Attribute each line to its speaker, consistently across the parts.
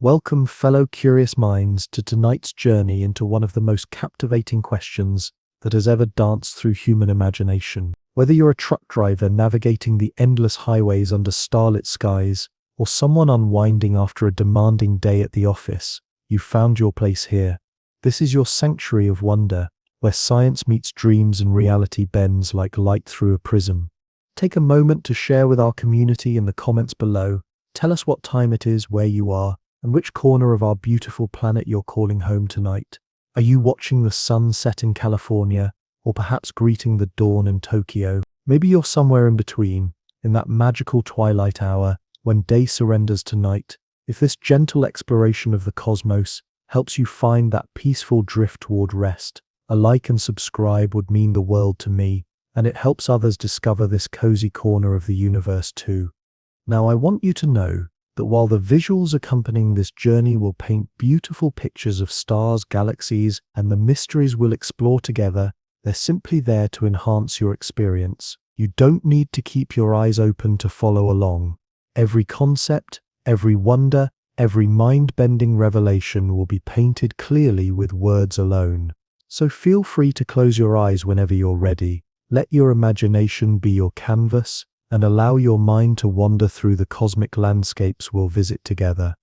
Speaker 1: Welcome, fellow curious minds, to tonight's journey into one of the most captivating questions that has ever danced through human imagination. Whether you're a truck driver navigating the endless highways under starlit skies, or someone unwinding after a demanding day at the office, you've found your place here. This is your sanctuary of wonder, where science meets dreams and reality bends like light through a prism. Take a moment to share with our community in the comments below. Tell us what time it is, where you are, and which corner of our beautiful planet you're calling home tonight. Are you watching the sun set in California, or perhaps greeting the dawn in Tokyo? Maybe you're somewhere in between, in that magical twilight hour when day surrenders to night. If this gentle exploration of the cosmos helps you find that peaceful drift toward rest, a like and subscribe would mean the world to me, and it helps others discover this cozy corner of the universe too. Now, I want you to know that while the visuals accompanying this journey will paint beautiful pictures of stars, galaxies, and the mysteries we'll explore together, they're simply there to enhance your experience. You don't need to keep your eyes open to follow along. Every concept, every wonder, every mind-bending revelation will be painted clearly with words alone. So feel free to close your eyes whenever you're ready. Let your imagination be your canvas, and allow your mind to wander through the cosmic landscapes we'll visit together.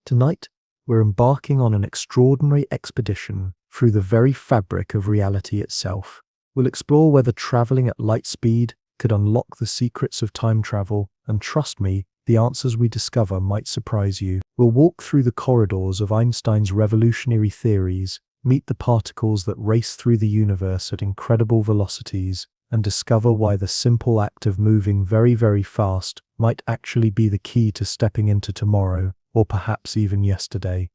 Speaker 1: Tonight, we're embarking on an extraordinary expedition through the very fabric of reality itself. We'll explore whether traveling at light speed could unlock the secrets of time travel, and trust me, the answers we discover might surprise you. We'll walk through the corridors of Einstein's revolutionary theories, meet the particles that race through the universe at incredible velocities, and discover why the simple act of moving very, very fast might actually be the key to stepping into tomorrow, or perhaps even yesterday.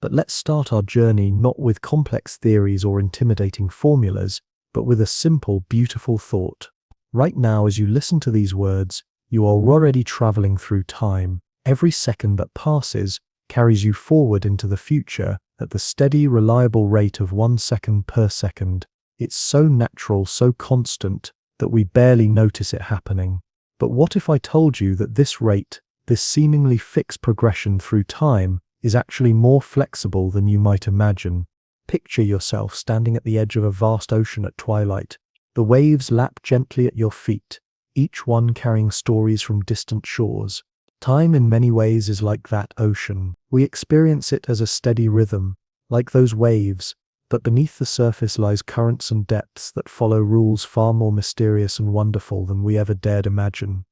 Speaker 1: But let's start our journey not with complex theories or intimidating formulas, but with a simple, beautiful thought. Right now, as you listen to these words, you are already traveling through time. Every second that passes carries you forward into the future at the steady, reliable rate of 1 second per second. It's so natural, so constant, that we barely notice it happening. But what if I told you that this rate, this seemingly fixed progression through time, is actually more flexible than you might imagine? Picture yourself standing at the edge of a vast ocean at twilight. The waves lap gently at your feet, each one carrying stories from distant shores. Time in many ways is like that ocean. We experience it as a steady rhythm, like those waves, but beneath the surface lies currents and depths that follow rules far more mysterious and wonderful than we ever dared imagine.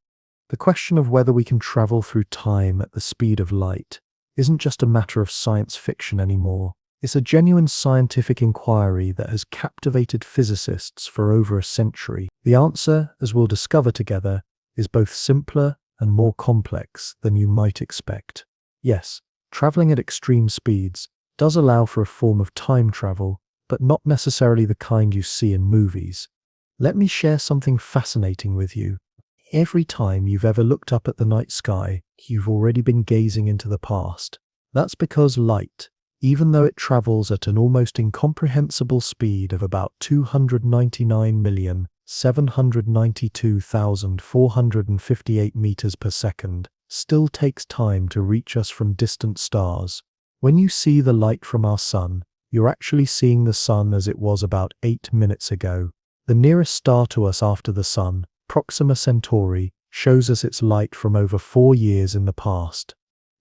Speaker 1: The question of whether we can travel through time at the speed of light isn't just a matter of science fiction anymore. It's a genuine scientific inquiry that has captivated physicists for over a century. The answer, as we'll discover together, is both simpler and more complex than you might expect. Yes, traveling at extreme speeds does allow for a form of time travel, but not necessarily the kind you see in movies. Let me share something fascinating with you. Every time you've ever looked up at the night sky, you've already been gazing into the past. That's because light, even though it travels at an almost incomprehensible speed of about 299,792,458 meters per second, still takes time to reach us from distant stars. When you see the light from our sun, you're actually seeing the sun as it was about 8 minutes ago. The nearest star to us after the sun, Proxima Centauri, shows us its light from over 4 years in the past.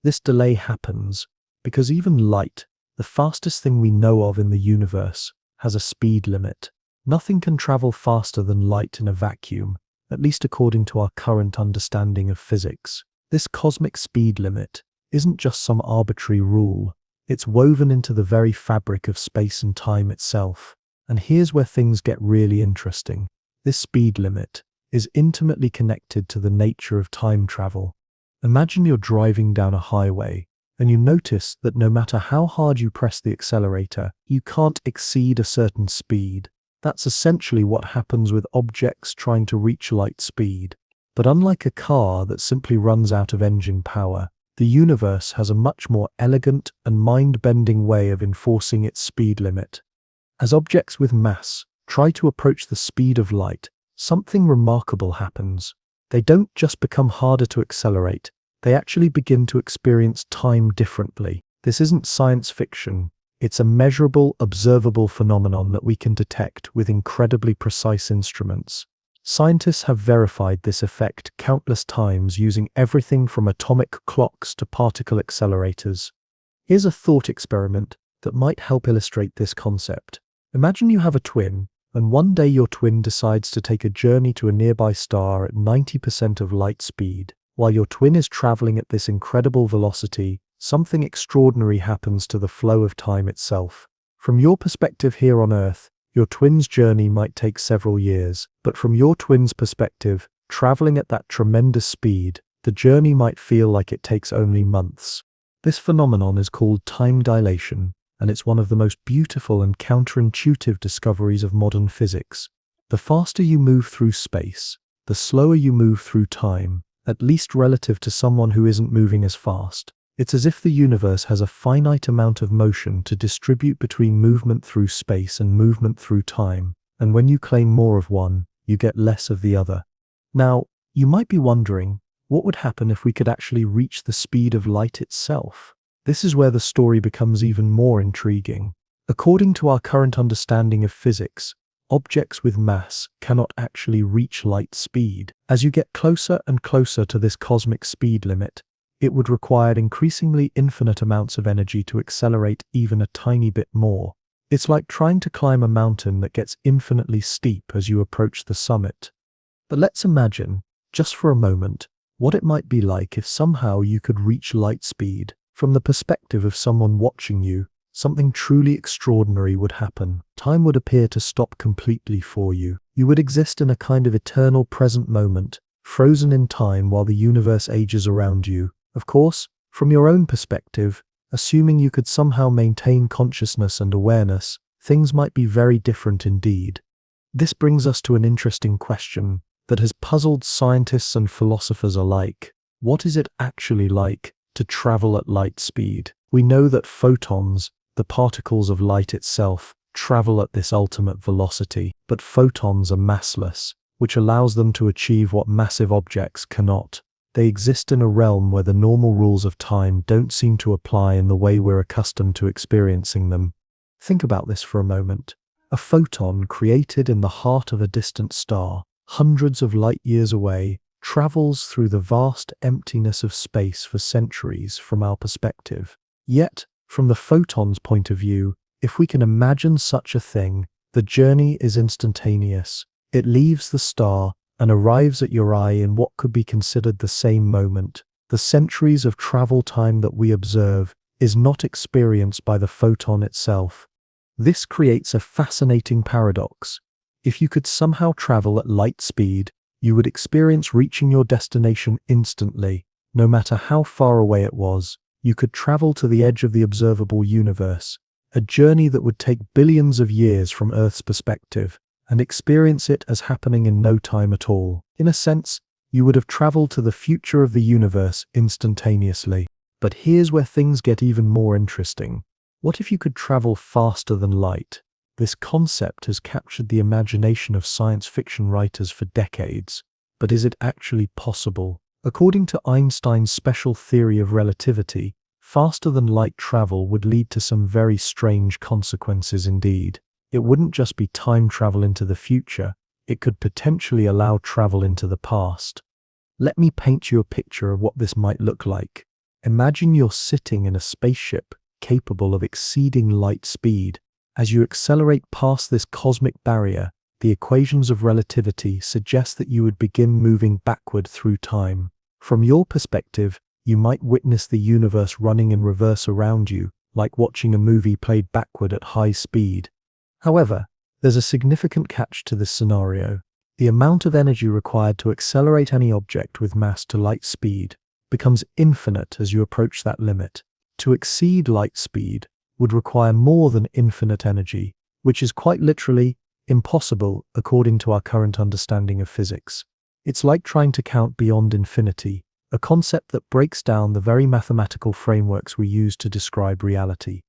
Speaker 1: This delay happens because even light, the fastest thing we know of in the universe, has a speed limit. Nothing can travel faster than light in a vacuum, at least according to our current understanding of physics. This cosmic speed limit isn't just some arbitrary rule. It's woven into the very fabric of space and time itself. And here's where things get really interesting. This speed limit is intimately connected to the nature of time travel. Imagine you're driving down a highway, and you notice that no matter how hard you press the accelerator, you can't exceed a certain speed. That's essentially what happens with objects trying to reach light speed. But unlike a car that simply runs out of engine power, the universe has a much more elegant and mind-bending way of enforcing its speed limit. As objects with mass try to approach the speed of light, something remarkable happens. They don't just become harder to accelerate, they actually begin to experience time differently. This isn't science fiction. It's a measurable, observable phenomenon that we can detect with incredibly precise instruments. Scientists have verified this effect countless times using everything from atomic clocks to particle accelerators. Here's a thought experiment that might help illustrate this concept. Imagine you have a twin, and one day your twin decides to take a journey to a nearby star at 90% of light speed. While your twin is traveling at this incredible velocity, something extraordinary happens to the flow of time itself. From your perspective here on Earth, your twin's journey might take several years, but from your twin's perspective, traveling at that tremendous speed, the journey might feel like it takes only months. This phenomenon is called time dilation, and it's one of the most beautiful and counterintuitive discoveries of modern physics. The faster you move through space, the slower you move through time, at least relative to someone who isn't moving as fast. It's as if the universe has a finite amount of motion to distribute between movement through space and movement through time, and when you claim more of one, you get less of the other. Now, you might be wondering, what would happen if we could actually reach the speed of light itself? This is where the story becomes even more intriguing. According to our current understanding of physics, objects with mass cannot actually reach light speed. As you get closer and closer to this cosmic speed limit, it would require increasingly infinite amounts of energy to accelerate even a tiny bit more. It's like trying to climb a mountain that gets infinitely steep as you approach the summit. But let's imagine, just for a moment, what it might be like if somehow you could reach light speed. From the perspective of someone watching you, something truly extraordinary would happen. Time would appear to stop completely for you. You would exist in a kind of eternal present moment, frozen in time while the universe ages around you. Of course, from your own perspective, assuming you could somehow maintain consciousness and awareness, things might be very different indeed. This brings us to an interesting question that has puzzled scientists and philosophers alike. What is it actually like to travel at light speed? We know that photons, the particles of light itself, travel at this ultimate velocity, but photons are massless, which allows them to achieve what massive objects cannot. They exist in a realm where the normal rules of time don't seem to apply in the way we're accustomed to experiencing them. Think about this for a moment. A photon created in the heart of a distant star, hundreds of light years away, travels through the vast emptiness of space for centuries from our perspective. Yet, from the photon's point of view, if we can imagine such a thing, the journey is instantaneous. It leaves the star and arrives at your eye in what could be considered the same moment. The centuries of travel time that we observe is not experienced by the photon itself. This creates a fascinating paradox. If you could somehow travel at light speed, you would experience reaching your destination instantly, no matter how far away it was. You could travel to the edge of the observable universe, a journey that would take billions of years from Earth's perspective, and experience it as happening in no time at all. In a sense, you would have traveled to the future of the universe instantaneously. But here's where things get even more interesting. What if you could travel faster than light? This concept has captured the imagination of science fiction writers for decades. But is it actually possible? According to Einstein's special theory of relativity, faster than light travel would lead to some very strange consequences indeed. It wouldn't just be time travel into the future, it could potentially allow travel into the past. Let me paint you a picture of what this might look like. Imagine you're sitting in a spaceship capable of exceeding light speed. As you accelerate past this cosmic barrier, the equations of relativity suggest that you would begin moving backward through time. From your perspective, you might witness the universe running in reverse around you, like watching a movie played backward at high speed. However, there's a significant catch to this scenario. The amount of energy required to accelerate any object with mass to light speed becomes infinite as you approach that limit. To exceed light speed would require more than infinite energy, which is quite literally impossible according to our current understanding of physics. It's like trying to count beyond infinity, a concept that breaks down the very mathematical frameworks we use to describe reality.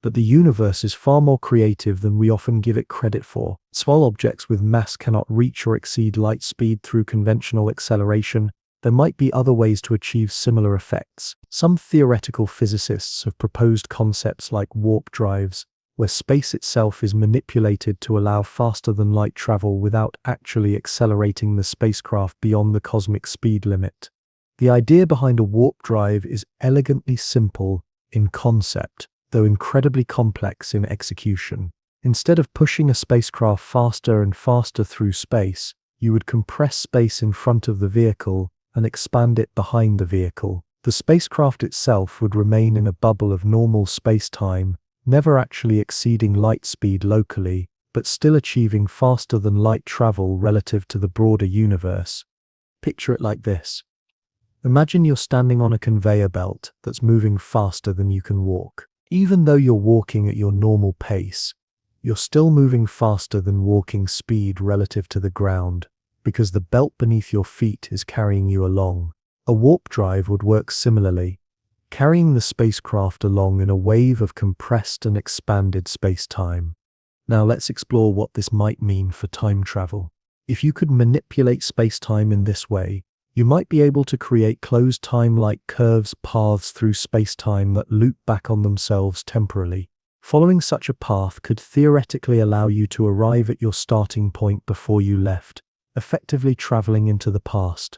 Speaker 1: But the universe is far more creative than we often give it credit for. While objects with mass cannot reach or exceed light speed through conventional acceleration, there might be other ways to achieve similar effects. Some theoretical physicists have proposed concepts like warp drives, where space itself is manipulated to allow faster-than-light travel without actually accelerating the spacecraft beyond the cosmic speed limit. The idea behind a warp drive is elegantly simple in concept, though incredibly complex in execution. Instead of pushing a spacecraft faster and faster through space, you would compress space in front of the vehicle and expand it behind the vehicle. The spacecraft itself would remain in a bubble of normal space-time, never actually exceeding light speed locally, but still achieving faster-than-light travel relative to the broader universe. Picture it like this. Imagine you're standing on a conveyor belt that's moving faster than you can walk. Even though you're walking at your normal pace, you're still moving faster than walking speed relative to the ground, because the belt beneath your feet is carrying you along. A warp drive would work similarly, carrying the spacecraft along in a wave of compressed and expanded space-time. Now let's explore what this might mean for time travel. If you could manipulate space-time in this way, you might be able to create closed time-like curves, paths through space-time that loop back on themselves temporally. Following such a path could theoretically allow you to arrive at your starting point before you left, effectively traveling into the past.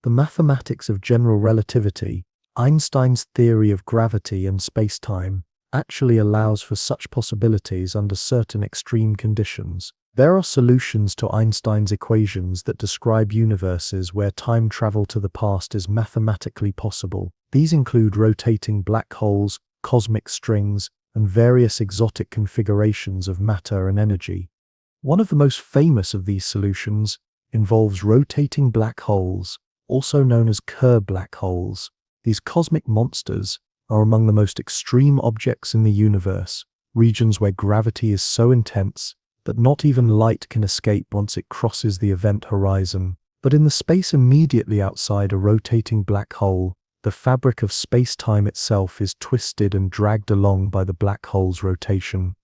Speaker 1: The mathematics of general relativity, Einstein's theory of gravity and space-time, actually allows for such possibilities under certain extreme conditions. There are solutions to Einstein's equations that describe universes where time travel to the past is mathematically possible. These include rotating black holes, cosmic strings, and various exotic configurations of matter and energy. One of the most famous of these solutions involves rotating black holes, also known as Kerr black holes. These cosmic monsters are among the most extreme objects in the universe, regions where gravity is so intense that not even light can escape once it crosses the event horizon. But in the space immediately outside a rotating black hole, the fabric of space-time itself is twisted and dragged along by the black hole's rotation.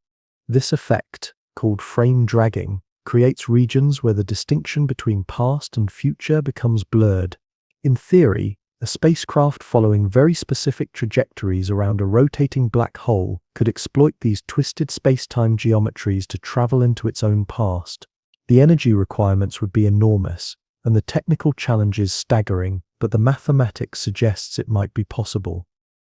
Speaker 1: This effect, called frame dragging, creates regions where the distinction between past and future becomes blurred. In theory, a spacecraft following very specific trajectories around a rotating black hole could exploit these twisted space-time geometries to travel into its own past. The energy requirements would be enormous, and the technical challenges staggering, but the mathematics suggests it might be possible.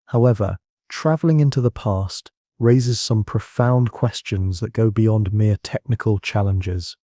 Speaker 1: However, traveling into the past raises some profound questions that go beyond mere technical challenges.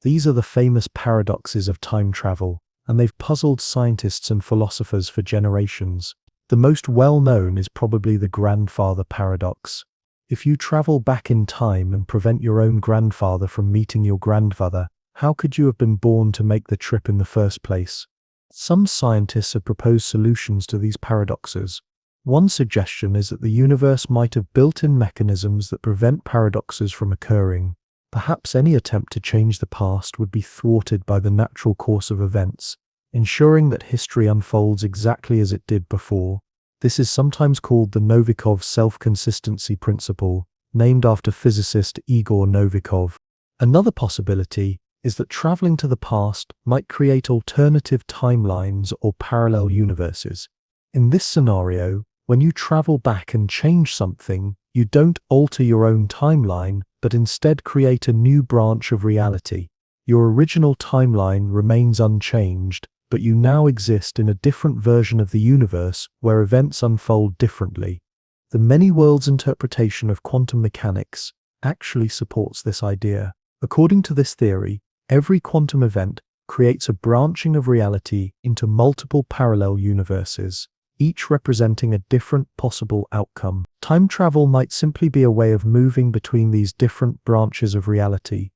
Speaker 1: These are the famous paradoxes of time travel, and they've puzzled scientists and philosophers for generations. The most well-known is probably the grandfather paradox. If you travel back in time and prevent your own grandfather from meeting your grandmother, how could you have been born to make the trip in the first place? Some scientists have proposed solutions to these paradoxes. One suggestion is that the universe might have built-in mechanisms that prevent paradoxes from occurring. Perhaps any attempt to change the past would be thwarted by the natural course of events, ensuring that history unfolds exactly as it did before. This is sometimes called the Novikov self-consistency principle, named after physicist Igor Novikov. Another possibility is that traveling to the past might create alternative timelines or parallel universes. In this scenario, when you travel back and change something, you don't alter your own timeline, but instead create a new branch of reality. Your original timeline remains unchanged, but you now exist in a different version of the universe where events unfold differently. The many worlds interpretation of quantum mechanics actually supports this idea. According to this theory, every quantum event creates a branching of reality into multiple parallel universes, each representing a different possible outcome. Time travel might simply be a way of moving between these different branches of reality.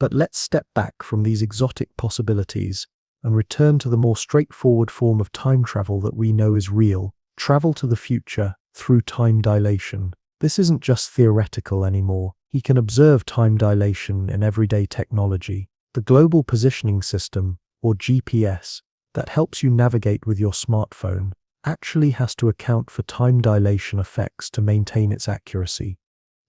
Speaker 1: But let's step back from these exotic possibilities and return to the more straightforward form of time travel that we know is real: travel to the future through time dilation. This isn't just theoretical anymore. You can observe time dilation in everyday technology. The Global Positioning System, or GPS, that helps you navigate with your smartphone, actually has to account for time dilation effects to maintain its accuracy.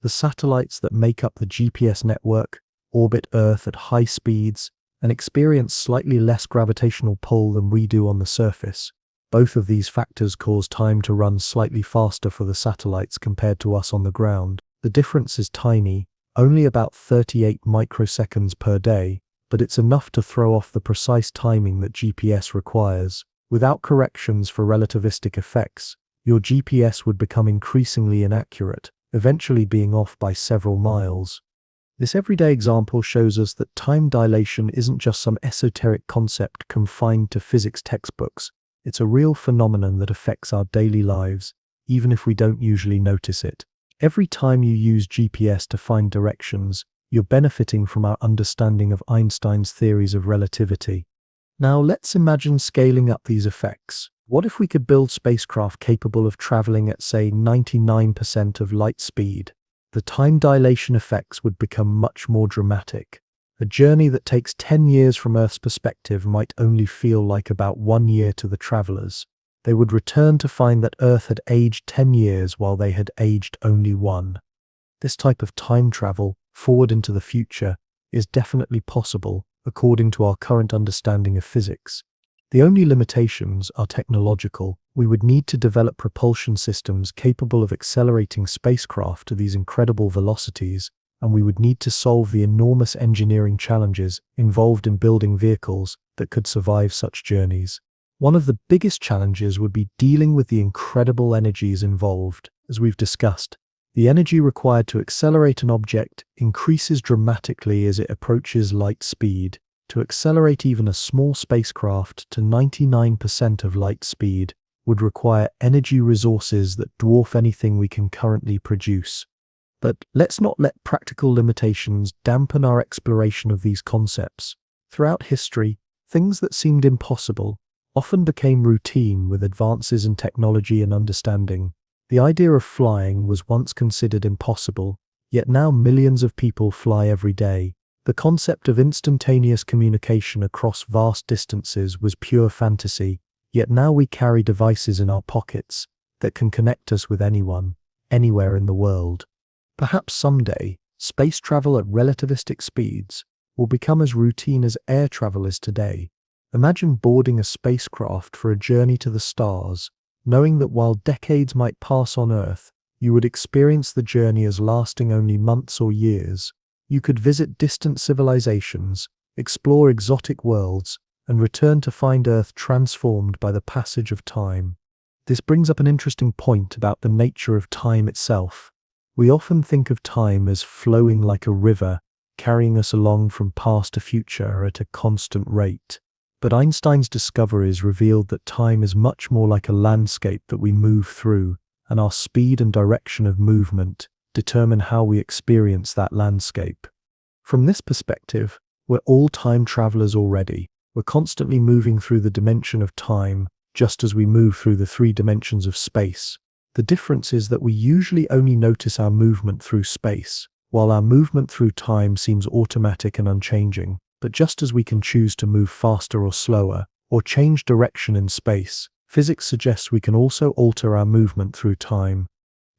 Speaker 1: The satellites that make up the GPS network orbit Earth at high speeds and experience slightly less gravitational pull than we do on the surface. Both of these factors cause time to run slightly faster for the satellites compared to us on the ground. The difference is tiny, only about 38 microseconds per day, but it's enough to throw off the precise timing that GPS requires. Without corrections for relativistic effects, your GPS would become increasingly inaccurate, eventually being off by several miles. This everyday example shows us that time dilation isn't just some esoteric concept confined to physics textbooks. It's a real phenomenon that affects our daily lives, even if we don't usually notice it. Every time you use GPS to find directions, you're benefiting from our understanding of Einstein's theories of relativity. Now let's imagine scaling up these effects. What if we could build spacecraft capable of traveling at, say, 99% of light speed? The time dilation effects would become much more dramatic. A journey that takes 10 years from Earth's perspective might only feel like about 1 year to the travelers. They would return to find that Earth had aged 10 years while they had aged only 1. This type of time travel, forward into the future, is definitely possible, according to our current understanding of physics. The only limitations are technological. We would need to develop propulsion systems capable of accelerating spacecraft to these incredible velocities, and we would need to solve the enormous engineering challenges involved in building vehicles that could survive such journeys. One of the biggest challenges would be dealing with the incredible energies involved. As we've discussed, the energy required to accelerate an object increases dramatically as it approaches light speed. To accelerate even a small spacecraft to 99% of light speed would require energy resources that dwarf anything we can currently produce. But let's not let practical limitations dampen our exploration of these concepts. Throughout history, things that seemed impossible often became routine with advances in technology and understanding. The idea of flying was once considered impossible, yet now millions of people fly every day. The concept of instantaneous communication across vast distances was pure fantasy, yet now we carry devices in our pockets that can connect us with anyone, anywhere in the world. Perhaps someday, space travel at relativistic speeds will become as routine as air travel is today. Imagine boarding a spacecraft for a journey to the stars, knowing that while decades might pass on Earth, you would experience the journey as lasting only months or years. You could visit distant civilizations, explore exotic worlds, and return to find Earth transformed by the passage of time. This brings up an interesting point about the nature of time itself. We often think of time as flowing like a river, carrying us along from past to future at a constant rate. But Einstein's discoveries revealed that time is much more like a landscape that we move through, and our speed and direction of movement determine how we experience that landscape. From this perspective, we're all time travelers already. We're constantly moving through the dimension of time, just as we move through the 3 dimensions of space. The difference is that we usually only notice our movement through space, while our movement through time seems automatic and unchanging. But just as we can choose to move faster or slower, or change direction in space, physics suggests we can also alter our movement through time.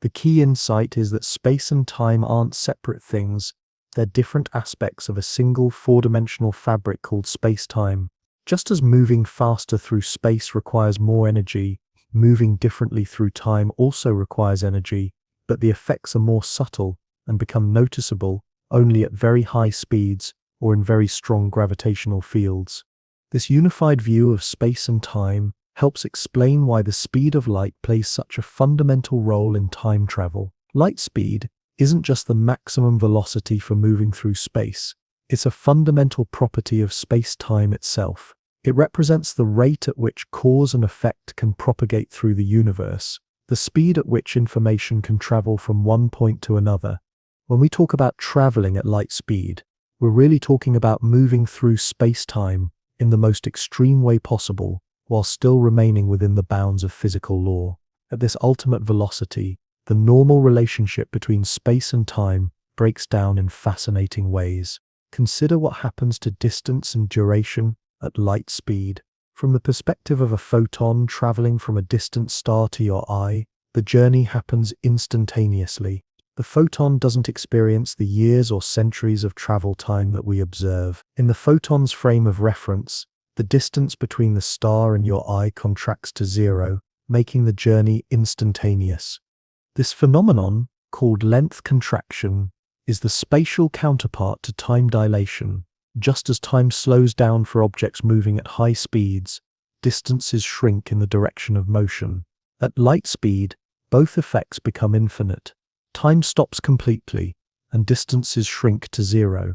Speaker 1: The key insight is that space and time aren't separate things, they're different aspects of a single 4-dimensional fabric called space-time. Just as moving faster through space requires more energy, moving differently through time also requires energy, but the effects are more subtle and become noticeable only at very high speeds or in very strong gravitational fields. This unified view of space and time helps explain why the speed of light plays such a fundamental role in time travel. Light speed isn't just the maximum velocity for moving through space, it's a fundamental property of space-time itself. It represents the rate at which cause and effect can propagate through the universe, the speed at which information can travel from one point to another. When we talk about traveling at light speed, we're really talking about moving through space-time in the most extreme way possible, while still remaining within the bounds of physical law. At this ultimate velocity, the normal relationship between space and time breaks down in fascinating ways. Consider what happens to distance and duration at light speed. From the perspective of a photon traveling from a distant star to your eye, the journey happens instantaneously. The photon doesn't experience the years or centuries of travel time that we observe. In the photon's frame of reference, the distance between the star and your eye contracts to zero, making the journey instantaneous. This phenomenon, called length contraction, is the spatial counterpart to time dilation. Just as time slows down for objects moving at high speeds, distances shrink in the direction of motion. At light speed, both effects become infinite. Time stops completely, and distances shrink to zero.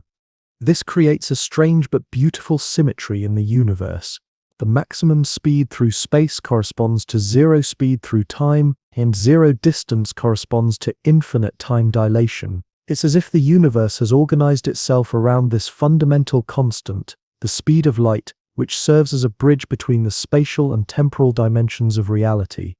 Speaker 1: This creates a strange but beautiful symmetry in the universe. The maximum speed through space corresponds to zero speed through time, and zero distance corresponds to infinite time dilation. It's as if the universe has organized itself around this fundamental constant, the speed of light, which serves as a bridge between the spatial and temporal dimensions of reality.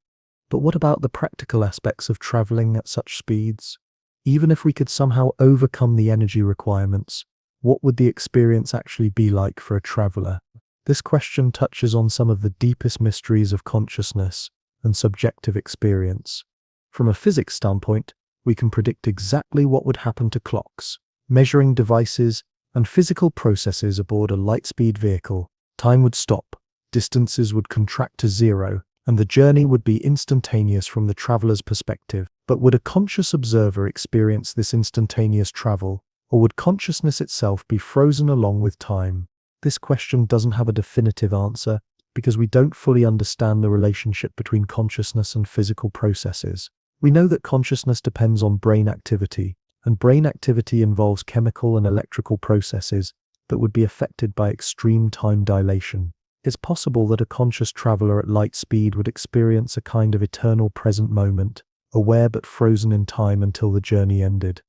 Speaker 1: But what about the practical aspects of traveling at such speeds? Even if we could somehow overcome the energy requirements, what would the experience actually be like for a traveler? This question touches on some of the deepest mysteries of consciousness and subjective experience. From a physics standpoint, we can predict exactly what would happen to clocks, measuring devices, and physical processes aboard a light-speed vehicle. Time would stop, distances would contract to zero, and the journey would be instantaneous from the traveler's perspective. But would a conscious observer experience this instantaneous travel, or would consciousness itself be frozen along with time? This question doesn't have a definitive answer because we don't fully understand the relationship between consciousness and physical processes. We know that consciousness depends on brain activity, and brain activity involves chemical and electrical processes that would be affected by extreme time dilation. It's possible that a conscious traveler at light speed would experience a kind of eternal present moment, aware but frozen in time until the journey ended.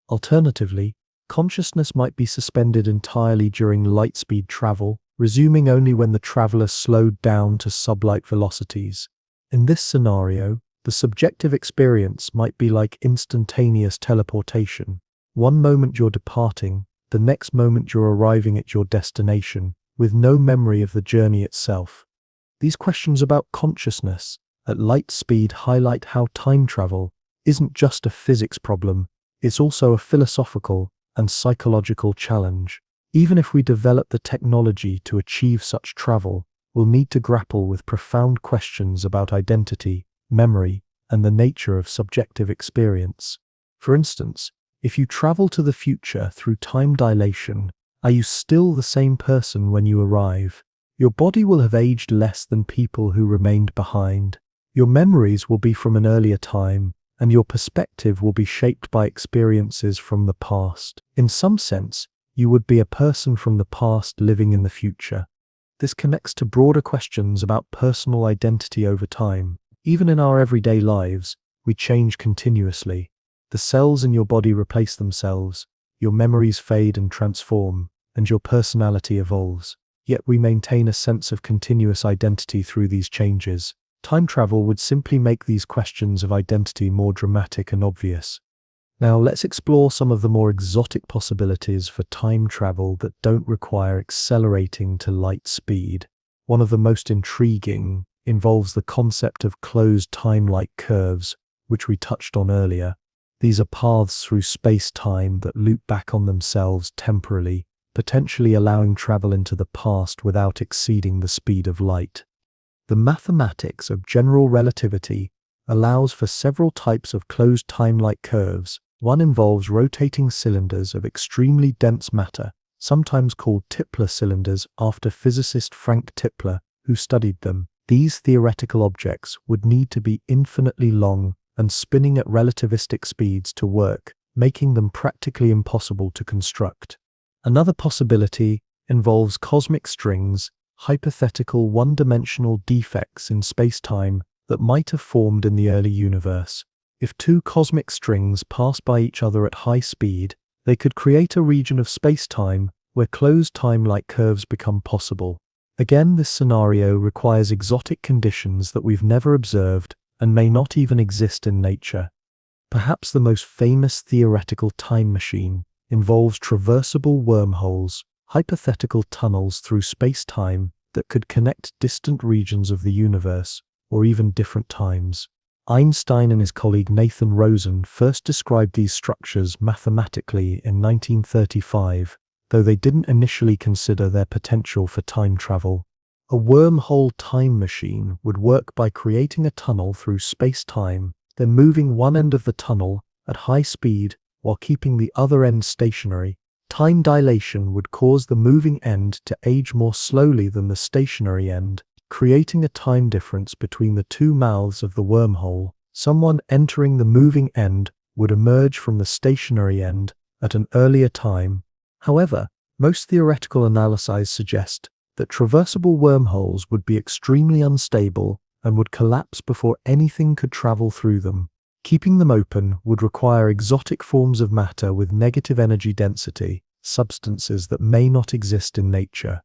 Speaker 1: Alternatively, consciousness might be suspended entirely during light-speed travel, resuming only when the traveler slowed down to sublight velocities. In this scenario, the subjective experience might be like instantaneous teleportation. One moment you're departing, the next moment you're arriving at your destination, with no memory of the journey itself. These questions about consciousness at light speed highlight how time travel isn't just a physics problem, it's also a philosophical and psychological challenge. Even if we develop the technology to achieve such travel, we'll need to grapple with profound questions about identity, memory, and the nature of subjective experience. For instance, if you travel to the future through time dilation, are you still the same person when you arrive? Your body will have aged less than people who remained behind. Your memories will be from an earlier time, and your perspective will be shaped by experiences from the past. In some sense, you would be a person from the past living in the future. This connects to broader questions about personal identity over time. Even in our everyday lives, we change continuously. The cells in your body replace themselves, your memories fade and transform, and your personality evolves. Yet we maintain a sense of continuous identity through these changes. Time travel would simply make these questions of identity more dramatic and obvious. Now let's explore some of the more exotic possibilities for time travel that don't require accelerating to light speed. One of the most intriguing involves the concept of closed time-like curves, which we touched on earlier. These are paths through space-time that loop back on themselves temporally, potentially allowing travel into the past without exceeding the speed of light. The mathematics of general relativity allows for several types of closed time-like curves. One involves rotating cylinders of extremely dense matter, sometimes called Tipler cylinders after physicist Frank Tipler, who studied them. These theoretical objects would need to be infinitely long and spinning at relativistic speeds to work, making them practically impossible to construct. Another possibility involves cosmic strings, hypothetical one-dimensional defects in space-time that might have formed in the early universe. If two cosmic strings pass by each other at high speed, they could create a region of space-time where closed time-like curves become possible. Again, this scenario requires exotic conditions that we've never observed and may not even exist in nature. Perhaps the most famous theoretical time machine involves traversable wormholes, hypothetical tunnels through space-time that could connect distant regions of the universe, or even different times. Einstein and his colleague Nathan Rosen first described these structures mathematically in 1935, though they didn't initially consider their potential for time travel. A wormhole time machine would work by creating a tunnel through space-time, then moving one end of the tunnel at high speed while keeping the other end stationary. Time dilation would cause the moving end to age more slowly than the stationary end, creating a time difference between the two mouths of the wormhole. Someone entering the moving end would emerge from the stationary end at an earlier time. However, most theoretical analyses suggest that traversable wormholes would be extremely unstable and would collapse before anything could travel through them. Keeping them open would require exotic forms of matter with negative energy density, substances that may not exist in nature.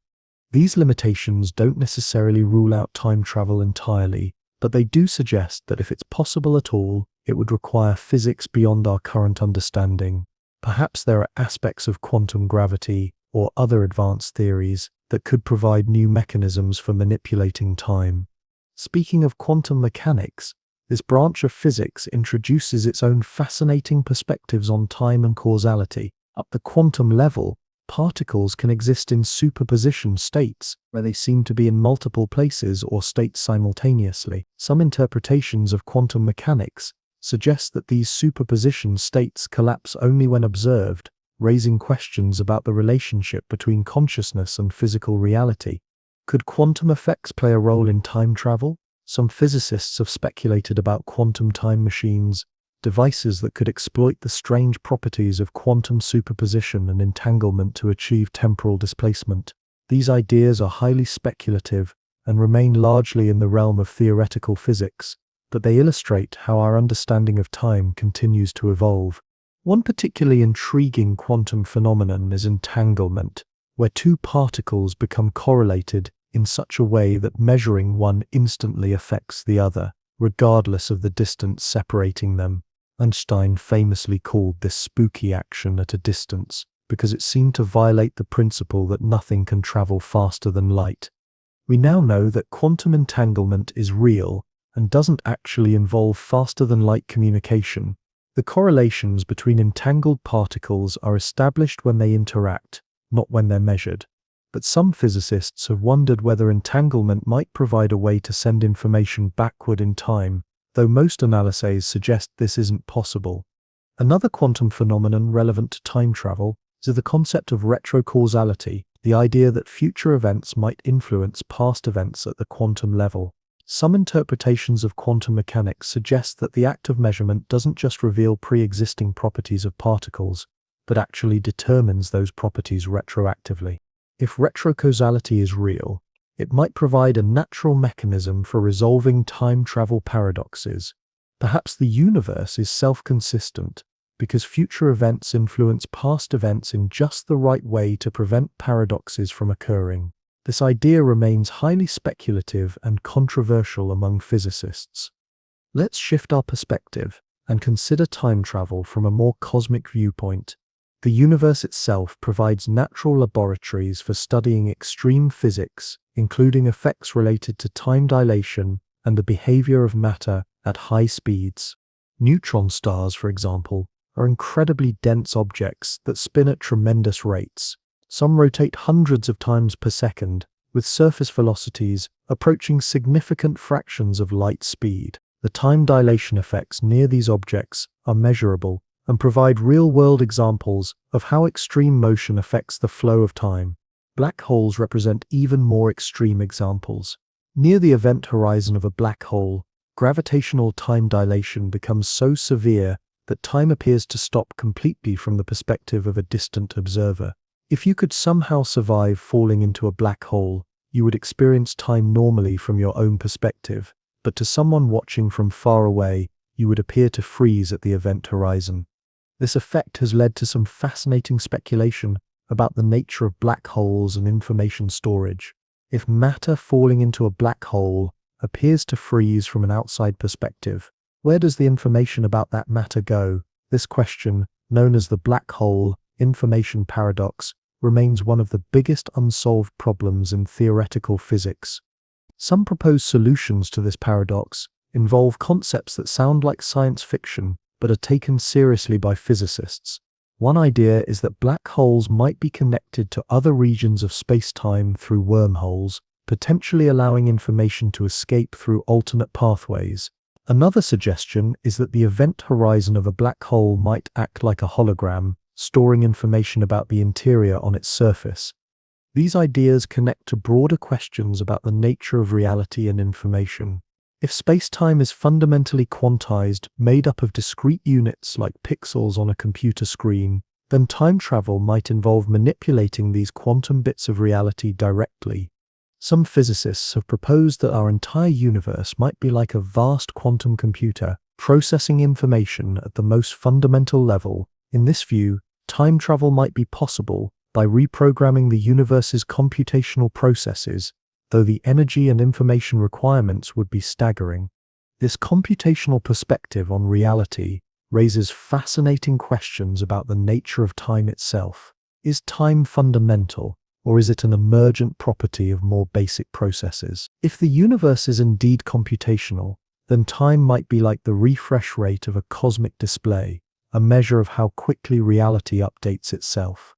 Speaker 1: These limitations don't necessarily rule out time travel entirely, but they do suggest that if it's possible at all, it would require physics beyond our current understanding. Perhaps there are aspects of quantum gravity or other advanced theories that could provide new mechanisms for manipulating time. Speaking of quantum mechanics, this branch of physics introduces its own fascinating perspectives on time and causality. At the quantum level, particles can exist in superposition states, where they seem to be in multiple places or states simultaneously. Some interpretations of quantum mechanics suggest that these superposition states collapse only when observed, raising questions about the relationship between consciousness and physical reality. Could quantum effects play a role in time travel? Some physicists have speculated about quantum time machines, devices that could exploit the strange properties of quantum superposition and entanglement to achieve temporal displacement. These ideas are highly speculative and remain largely in the realm of theoretical physics, but they illustrate how our understanding of time continues to evolve. One particularly intriguing quantum phenomenon is entanglement, where two particles become correlated in such a way that measuring one instantly affects the other, regardless of the distance separating them. Einstein famously called this spooky action at a distance because it seemed to violate the principle that nothing can travel faster than light. We now know that quantum entanglement is real and doesn't actually involve faster-than-light communication. The correlations between entangled particles are established when they interact, not when they're measured. But some physicists have wondered whether entanglement might provide a way to send information backward in time, though most analyses suggest this isn't possible. Another quantum phenomenon relevant to time travel is the concept of retrocausality, the idea that future events might influence past events at the quantum level. Some interpretations of quantum mechanics suggest that the act of measurement doesn't just reveal pre-existing properties of particles, but actually determines those properties retroactively. If retrocausality is real, it might provide a natural mechanism for resolving time travel paradoxes. Perhaps the universe is self-consistent because future events influence past events in just the right way to prevent paradoxes from occurring. This idea remains highly speculative and controversial among physicists. Let's shift our perspective and consider time travel from a more cosmic viewpoint. The universe itself provides natural laboratories for studying extreme physics, including effects related to time dilation and the behavior of matter at high speeds. Neutron stars, for example, are incredibly dense objects that spin at tremendous rates. Some rotate hundreds of times per second, with surface velocities approaching significant fractions of light speed. The time dilation effects near these objects are measurable and provide real-world examples of how extreme motion affects the flow of time. Black holes represent even more extreme examples. Near the event horizon of a black hole, gravitational time dilation becomes so severe that time appears to stop completely from the perspective of a distant observer. If you could somehow survive falling into a black hole, you would experience time normally from your own perspective, but to someone watching from far away, you would appear to freeze at the event horizon. This effect has led to some fascinating speculation about the nature of black holes and information storage. If matter falling into a black hole appears to freeze from an outside perspective, where does the information about that matter go? This question, known as the black hole information paradox, remains one of the biggest unsolved problems in theoretical physics. Some propose solutions to this paradox, involve concepts that sound like science fiction but are taken seriously by physicists. One idea is that black holes might be connected to other regions of space-time through wormholes, potentially allowing information to escape through alternate pathways. Another suggestion is that the event horizon of a black hole might act like a hologram, storing information about the interior on its surface. These ideas connect to broader questions about the nature of reality and information. If space-time is fundamentally quantized, made up of discrete units like pixels on a computer screen, then time travel might involve manipulating these quantum bits of reality directly. Some physicists have proposed that our entire universe might be like a vast quantum computer, processing information at the most fundamental level. In this view, time travel might be possible by reprogramming the universe's computational processes, though the energy and information requirements would be staggering. This computational perspective on reality raises fascinating questions about the nature of time itself. Is time fundamental, or is it an emergent property of more basic processes? If the universe is indeed computational, then time might be like the refresh rate of a cosmic display, a measure of how quickly reality updates itself.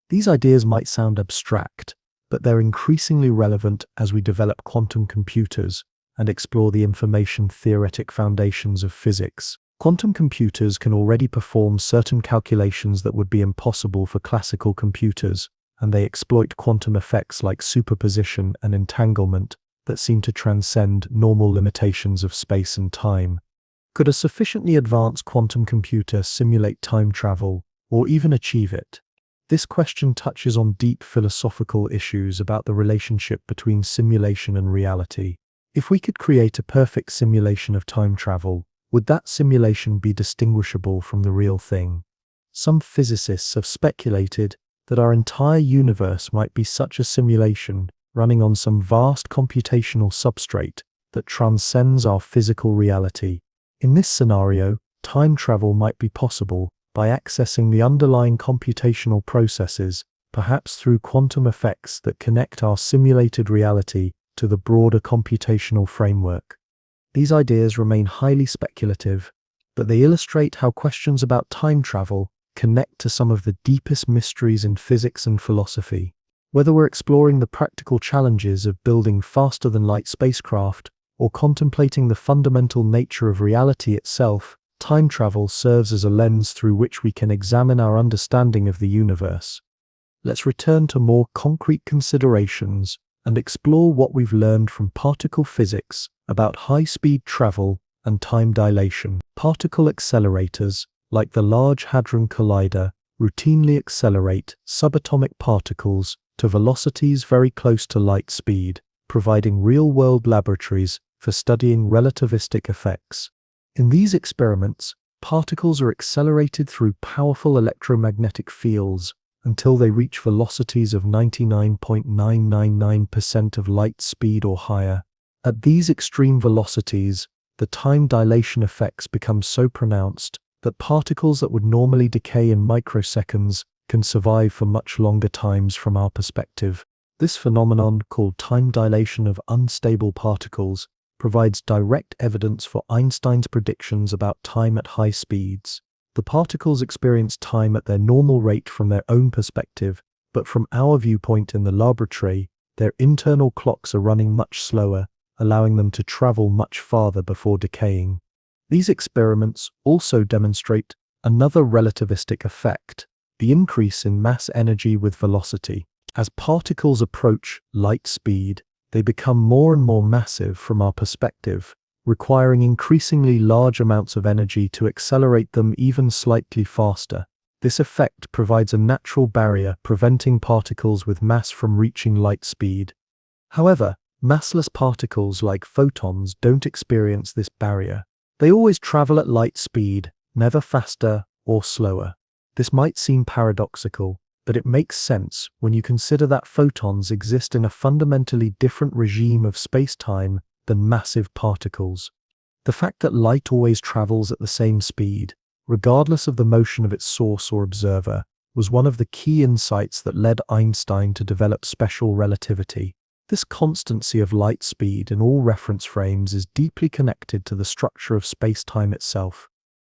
Speaker 1: These ideas might sound abstract, but they're increasingly relevant as we develop quantum computers and explore the information theoretic foundations of physics. Quantum computers can already perform certain calculations that would be impossible for classical computers, and they exploit quantum effects like superposition and entanglement that seem to transcend normal limitations of space and time. Could a sufficiently advanced quantum computer simulate time travel, or even achieve it? This question touches on deep philosophical issues about the relationship between simulation and reality. If we could create a perfect simulation of time travel, would that simulation be distinguishable from the real thing? Some physicists have speculated that our entire universe might be such a simulation, running on some vast computational substrate that transcends our physical reality. In this scenario, time travel might be possible by accessing the underlying computational processes, perhaps through quantum effects that connect our simulated reality to the broader computational framework. These ideas remain highly speculative, but they illustrate how questions about time travel connect to some of the deepest mysteries in physics and philosophy. Whether we're exploring the practical challenges of building faster-than-light spacecraft or contemplating the fundamental nature of reality itself, time travel serves as a lens through which we can examine our understanding of the universe. Let's return to more concrete considerations and explore what we've learned from particle physics about high-speed travel and time dilation. Particle accelerators, like the Large Hadron Collider, routinely accelerate subatomic particles to velocities very close to light speed, providing real-world laboratories for studying relativistic effects. In these experiments, particles are accelerated through powerful electromagnetic fields until they reach velocities of 99.999% of light speed or higher. At these extreme velocities, the time dilation effects become so pronounced that particles that would normally decay in microseconds can survive for much longer times from our perspective. This phenomenon, called time dilation of unstable particles, provides direct evidence for Einstein's predictions about time at high speeds. The particles experience time at their normal rate from their own perspective, but from our viewpoint in the laboratory, their internal clocks are running much slower, allowing them to travel much farther before decaying. These experiments also demonstrate another relativistic effect, the increase in mass energy with velocity. As particles approach light speed, they become more and more massive from our perspective, requiring increasingly large amounts of energy to accelerate them even slightly faster. This effect provides a natural barrier preventing particles with mass from reaching light speed. However, massless particles like photons don't experience this barrier. They always travel at light speed, never faster or slower. This might seem paradoxical, but it makes sense when you consider that photons exist in a fundamentally different regime of space-time than massive particles. The fact that light always travels at the same speed, regardless of the motion of its source or observer, was one of the key insights that led Einstein to develop special relativity. This constancy of light speed in all reference frames is deeply connected to the structure of space-time itself.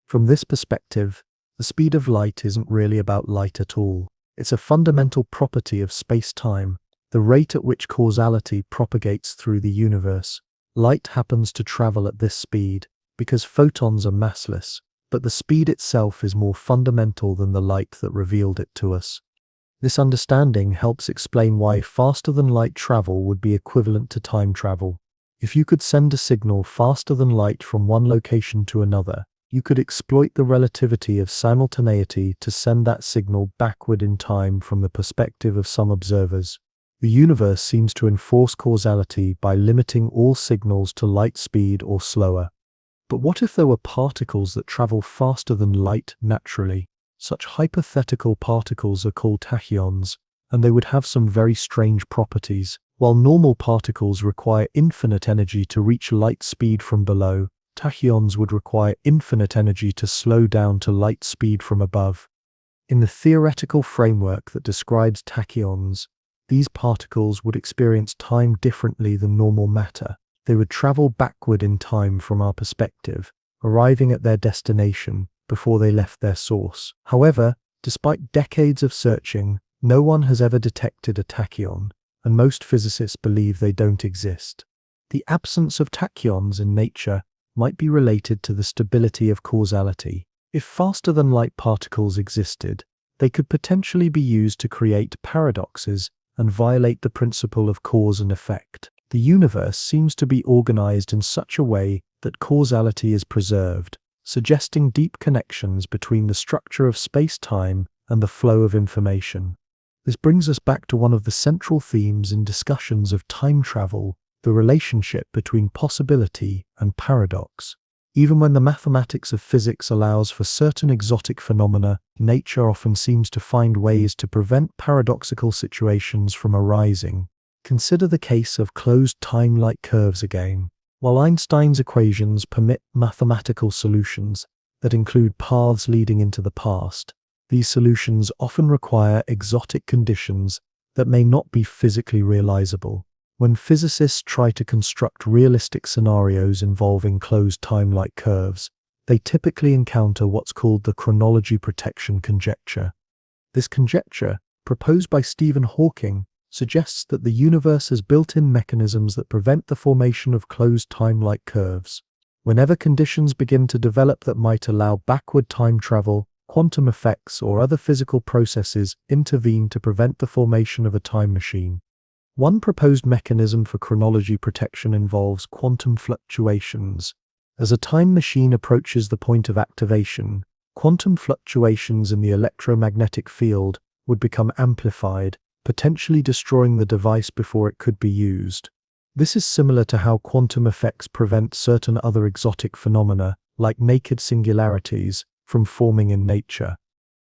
Speaker 1: From this perspective, the speed of light isn't really about light at all. It's a fundamental property of space-time, the rate at which causality propagates through the universe. Light happens to travel at this speed because photons are massless, but the speed itself is more fundamental than the light that revealed it to us. This understanding helps explain why faster-than-light travel would be equivalent to time travel. If you could send a signal faster than light from one location to another, you could exploit the relativity of simultaneity to send that signal backward in time from the perspective of some observers. The universe seems to enforce causality by limiting all signals to light speed or slower. But what if there were particles that travel faster than light naturally? Such hypothetical particles are called tachyons, and they would have some very strange properties. While normal particles require infinite energy to reach light speed from below, tachyons would require infinite energy to slow down to light speed from above. In the theoretical framework that describes tachyons, these particles would experience time differently than normal matter. They would travel backward in time from our perspective, arriving at their destination before they left their source. However, despite decades of searching, no one has ever detected a tachyon, and most physicists believe they don't exist. The absence of tachyons in nature might be related to the stability of causality. If faster-than-light particles existed, they could potentially be used to create paradoxes and violate the principle of cause and effect. The universe seems to be organized in such a way that causality is preserved, suggesting deep connections between the structure of space-time and the flow of information. This brings us back to one of the central themes in discussions of time travel, the relationship between possibility and paradox. Even when the mathematics of physics allows for certain exotic phenomena, nature often seems to find ways to prevent paradoxical situations from arising. Consider the case of closed time-like curves again. While Einstein's equations permit mathematical solutions that include paths leading into the past, these solutions often require exotic conditions that may not be physically realizable. When physicists try to construct realistic scenarios involving closed time-like curves, they typically encounter what's called the chronology protection conjecture. This conjecture, proposed by Stephen Hawking, suggests that the universe has built-in mechanisms that prevent the formation of closed time-like curves. Whenever conditions begin to develop that might allow backward time travel, quantum effects or other physical processes intervene to prevent the formation of a time machine. One proposed mechanism for chronology protection involves quantum fluctuations. As a time machine approaches the point of activation, quantum fluctuations in the electromagnetic field would become amplified, potentially destroying the device before it could be used. This is similar to how quantum effects prevent certain other exotic phenomena, like naked singularities, from forming in nature.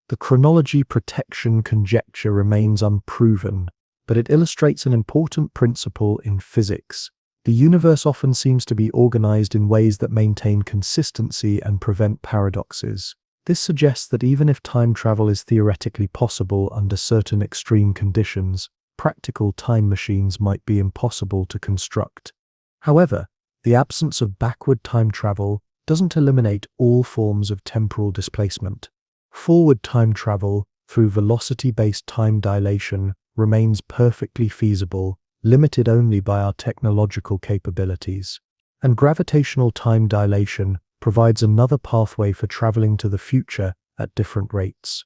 Speaker 1: The chronology protection conjecture remains unproven, but it illustrates an important principle in physics. The universe often seems to be organized in ways that maintain consistency and prevent paradoxes. This suggests that even if time travel is theoretically possible under certain extreme conditions, practical time machines might be impossible to construct. However, the absence of backward time travel doesn't eliminate all forms of temporal displacement. Forward time travel, through velocity-based time dilation, remains perfectly feasible, limited only by our technological capabilities. And gravitational time dilation provides another pathway for traveling to the future at different rates.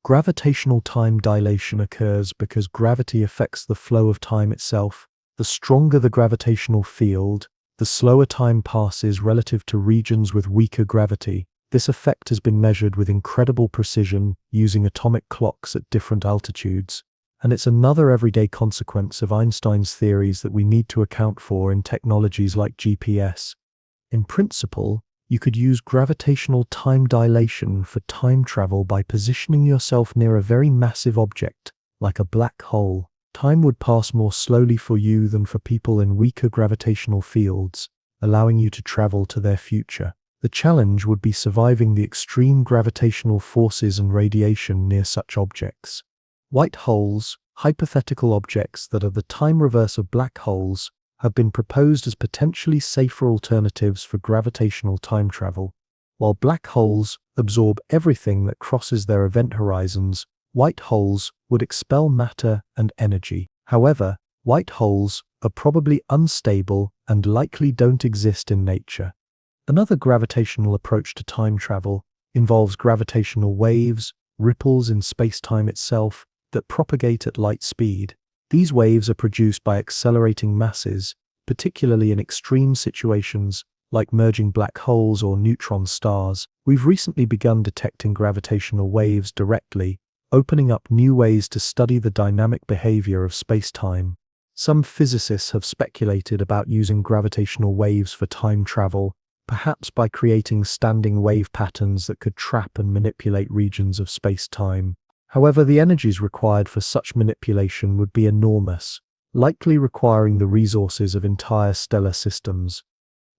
Speaker 1: Gravitational time dilation occurs because gravity affects the flow of time itself. The stronger the gravitational field, the slower time passes relative to regions with weaker gravity. This effect has been measured with incredible precision using atomic clocks at different altitudes, and it's another everyday consequence of Einstein's theories that we need to account for in technologies like GPS. In principle, you could use gravitational time dilation for time travel by positioning yourself near a very massive object, like a black hole. Time would pass more slowly for you than for people in weaker gravitational fields, allowing you to travel to their future. The challenge would be surviving the extreme gravitational forces and radiation near such objects. White holes, Hypothetical objects that are the time reverse of black holes have been proposed as potentially safer alternatives for gravitational time travel. While black holes absorb everything that crosses their event horizons, white holes would expel matter and energy. However, white holes are probably unstable and likely don't exist in nature. Another gravitational approach to time travel involves gravitational waves, ripples in space-time itself, that propagate at light speed. These waves are produced by accelerating masses, particularly in extreme situations like merging black holes or neutron stars. We've recently begun detecting gravitational waves directly, opening up new ways to study the dynamic behavior of space-time. Some physicists have speculated about using gravitational waves for time travel, perhaps by creating standing wave patterns that could trap and manipulate regions of space-time. However, the energies required for such manipulation would be enormous, likely requiring the resources of entire stellar systems.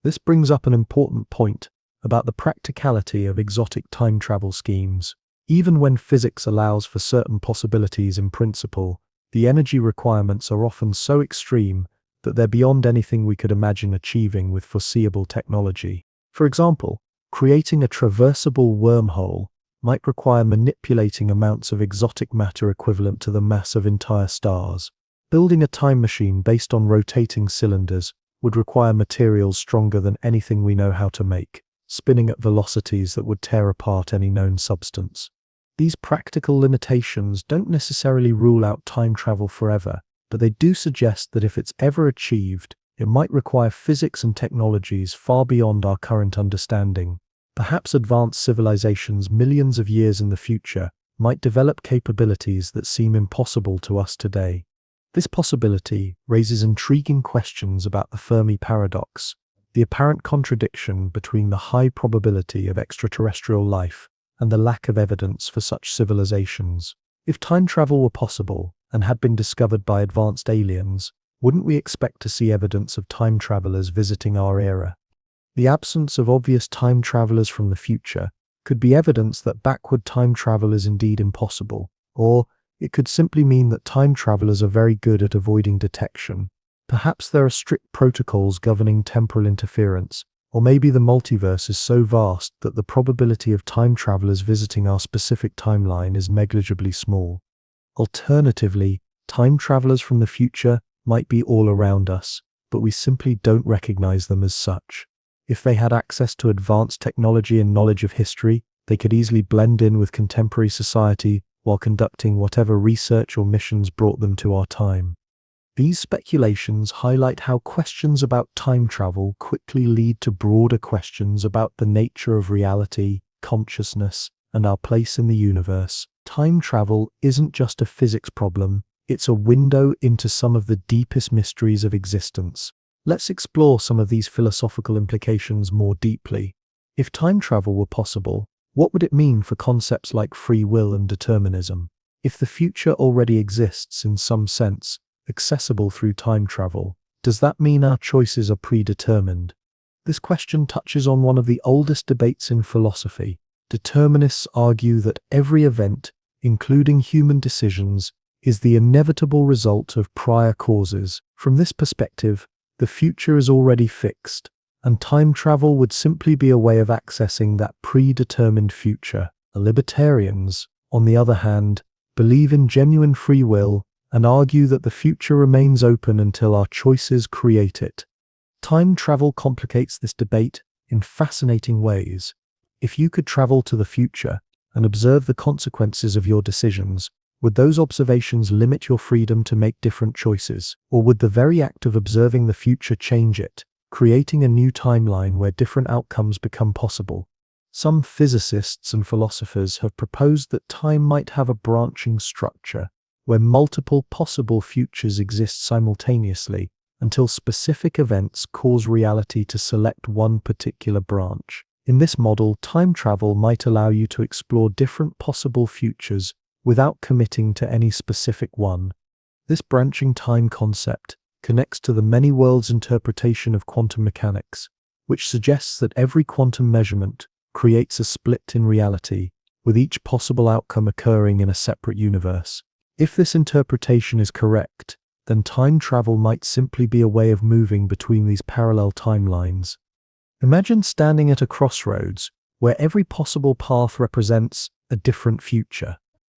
Speaker 1: This brings up an important point about the practicality of exotic time travel schemes. Even when physics allows for certain possibilities in principle, the energy requirements are often so extreme that they're beyond anything we could imagine achieving with foreseeable technology. For example, creating a traversable wormhole might require manipulating amounts of exotic matter equivalent to the mass of entire stars. Building a time machine based on rotating cylinders would require materials stronger than anything we know how to make, spinning at velocities that would tear apart any known substance. These practical limitations don't necessarily rule out time travel forever, but they do suggest that if it's ever achieved, it might require physics and technologies far beyond our current understanding. Perhaps advanced civilizations millions of years in the future might develop capabilities that seem impossible to us today. This possibility raises intriguing questions about the Fermi paradox, the apparent contradiction between the high probability of extraterrestrial life and the lack of evidence for such civilizations. If time travel were possible and had been discovered by advanced aliens, wouldn't we expect to see evidence of time travelers visiting our era? The absence of obvious time travelers from the future could be evidence that backward time travel is indeed impossible, or it could simply mean that time travelers are very good at avoiding detection. Perhaps there are strict protocols governing temporal interference, or maybe the multiverse is so vast that the probability of time travelers visiting our specific timeline is negligibly small. Alternatively, time travelers from the future might be all around us, but we simply don't recognize them as such. If they had access to advanced technology and knowledge of history, they could easily blend in with contemporary society while conducting whatever research or missions brought them to our time. These speculations highlight how questions about time travel quickly lead to broader questions about the nature of reality, consciousness, and our place in the universe. Time travel isn't just a physics problem, it's a window into some of the deepest mysteries of existence. Let's explore some of these philosophical implications more deeply. If time travel were possible, what would it mean for concepts like free will and determinism? If the future already exists in some sense, accessible through time travel, does that mean our choices are predetermined? This question touches on one of the oldest debates in philosophy. Determinists argue that every event, including human decisions, is the inevitable result of prior causes. From this perspective, the future is already fixed, and time travel would simply be a way of accessing that predetermined future. Libertarians, on the other hand, believe in genuine free will and argue that the future remains open until our choices create it. Time travel complicates this debate in fascinating ways. If you could travel to the future and observe the consequences of your decisions, would those observations limit your freedom to make different choices? Or would the very act of observing the future change it, creating a new timeline where different outcomes become possible? Some physicists and philosophers have proposed that time might have a branching structure, where multiple possible futures exist simultaneously, until specific events cause reality to select one particular branch. In this model, time travel might allow you to explore different possible futures without committing to any specific one. This branching time concept connects to the many worlds interpretation of quantum mechanics, which suggests that every quantum measurement creates a split in reality, with each possible outcome occurring in a separate universe. If this interpretation is correct, then time travel might simply be a way of moving between these parallel timelines. Imagine standing at a crossroads where every possible path represents a different future.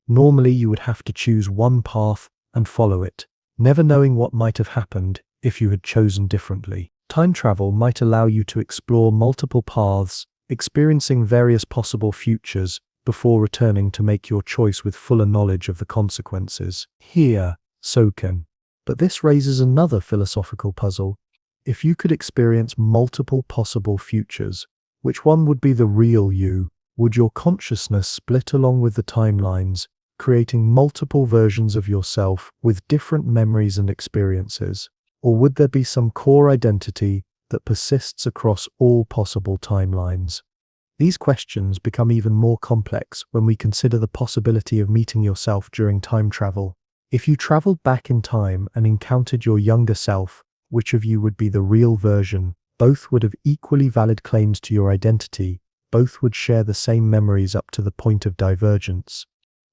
Speaker 1: Normally, you would have to choose one path and follow it, never knowing what might have happened if you had chosen differently. Time travel might allow you to explore multiple paths, experiencing various possible futures before returning to make your choice with fuller knowledge of the consequences. Here, so can. But this raises another philosophical puzzle. If you could experience multiple possible futures, which one would be the real you? Would your consciousness split along with the timelines, creating multiple versions of yourself with different memories and experiences? Or would there be some core identity that persists across all possible timelines? These questions become even more complex when we consider the possibility of meeting yourself during time travel. If you traveled back in time and encountered your younger self, which of you would be the real version? Both would have equally valid claims to your identity. Both would share the same memories up to the point of divergence.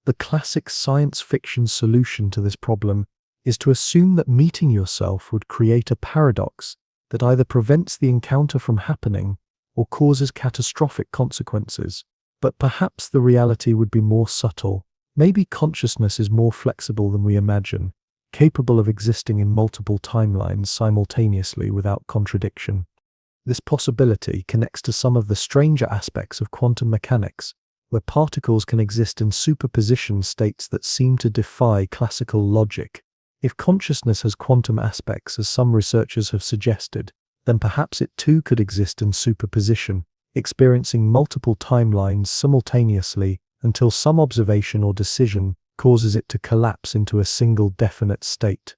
Speaker 1: The classic science fiction solution to this problem is to assume that meeting yourself would create a paradox that either prevents the encounter from happening or causes catastrophic consequences. But perhaps the reality would be more subtle. Maybe consciousness is more flexible than we imagine, capable of existing in multiple timelines simultaneously without contradiction. This possibility connects to some of the stranger aspects of quantum mechanics, where particles can exist in superposition states that seem to defy classical logic. If consciousness has quantum aspects, as some researchers have suggested, then perhaps it too could exist in superposition, experiencing multiple timelines simultaneously until some observation or decision causes it to collapse into a single definite state.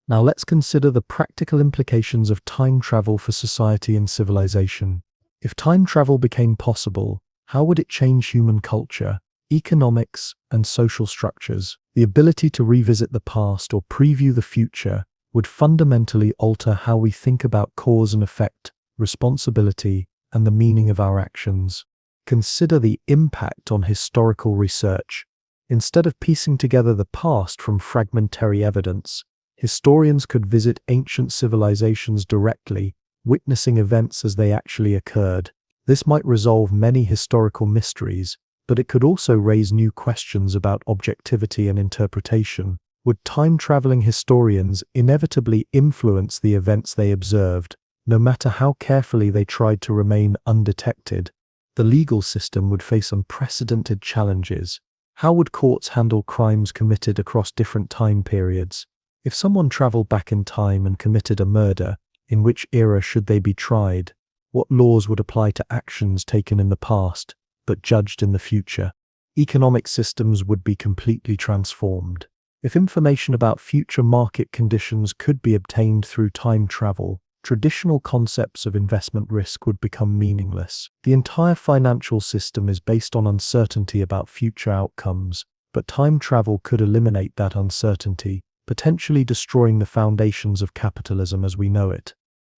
Speaker 1: Now let's consider the practical implications of time travel for society and civilization. If time travel became possible, how would it change human culture, economics, and social structures? The ability to revisit the past or preview the future would fundamentally alter how we think about cause and effect, responsibility, and the meaning of our actions. Consider the impact on historical research. Instead of piecing together the past from fragmentary evidence, historians could visit ancient civilizations directly, witnessing events as they actually occurred. This might resolve many historical mysteries, but it could also raise new questions about objectivity and interpretation. Would time-traveling historians inevitably influence the events they observed, no matter how carefully they tried to remain undetected? The legal system would face unprecedented challenges. How would courts handle crimes committed across different time periods? If someone traveled back in time and committed a murder, in which era should they be tried? What laws would apply to actions taken in the past, but judged in the future? Economic systems would be completely transformed. If information about future market conditions could be obtained through time travel, traditional concepts of investment risk would become meaningless. The entire financial system is based on uncertainty about future outcomes, but time travel could eliminate that uncertainty, potentially destroying the foundations of capitalism as we know it.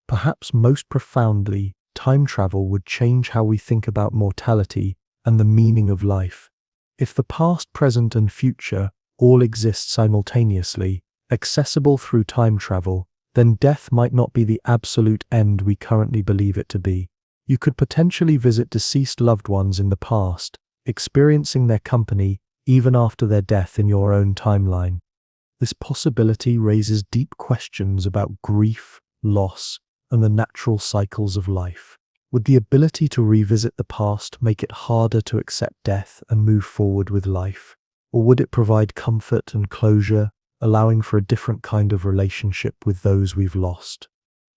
Speaker 1: Perhaps most profoundly, time travel would change how we think about mortality and the meaning of life. If the past, present, and future all exist simultaneously, accessible through time travel, then death might not be the absolute end we currently believe it to be. You could potentially visit deceased loved ones in the past, experiencing their company even after their death in your own timeline. This possibility raises deep questions about grief, loss, and the natural cycles of life. Would the ability to revisit the past make it harder to accept death and move forward with life? Or would it provide comfort and closure, allowing for a different kind of relationship with those we've lost?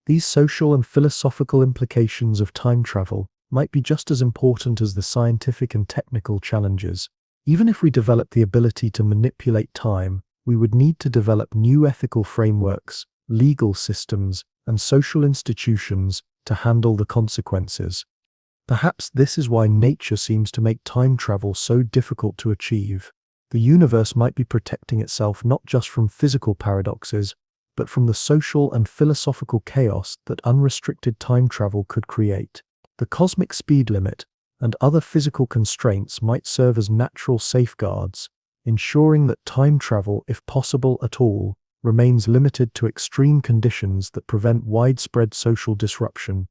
Speaker 1: These social and philosophical implications of time travel might be just as important as the scientific and technical challenges. Even if we develop the ability to manipulate time, we would need to develop new ethical frameworks, legal systems, and social institutions to handle the consequences. Perhaps this is why nature seems to make time travel so difficult to achieve. The universe might be protecting itself not just from physical paradoxes, but from the social and philosophical chaos that unrestricted time travel could create. The cosmic speed limit and other physical constraints might serve as natural safeguards, ensuring that time travel, if possible at all, remains limited to extreme conditions that prevent widespread social disruption.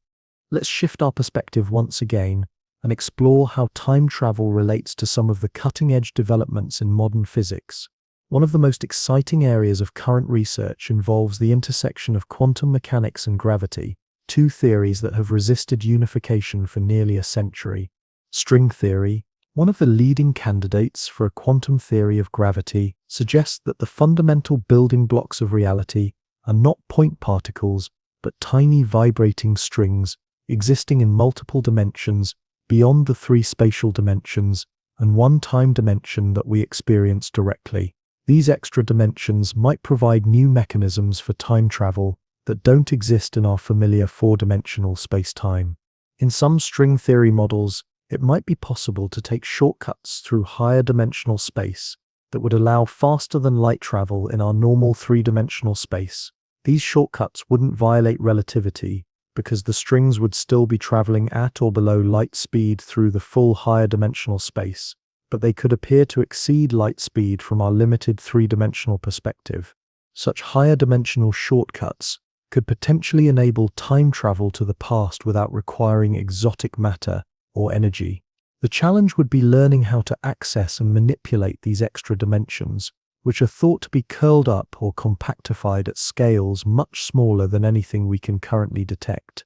Speaker 1: Let's shift our perspective once again and explore how time travel relates to some of the cutting-edge developments in modern physics. One of the most exciting areas of current research involves the intersection of quantum mechanics and gravity, two theories that have resisted unification for nearly a century. String theory, one of the leading candidates for a quantum theory of gravity, suggests that the fundamental building blocks of reality are not point particles, but tiny vibrating strings existing in multiple dimensions beyond the three spatial dimensions and one time dimension that we experience directly. These extra dimensions might provide new mechanisms for time travel that don't exist in our familiar four-dimensional space-time. In some string theory models, it might be possible to take shortcuts through higher dimensional space that would allow faster than light travel in our normal three-dimensional space. These shortcuts wouldn't violate relativity because the strings would still be traveling at or below light speed through the full higher dimensional space, but they could appear to exceed light speed from our limited three-dimensional perspective. Such higher dimensional shortcuts could potentially enable time travel to the past without requiring exotic matter or energy. The challenge would be learning how to access and manipulate these extra dimensions, which are thought to be curled up or compactified at scales much smaller than anything we can currently detect.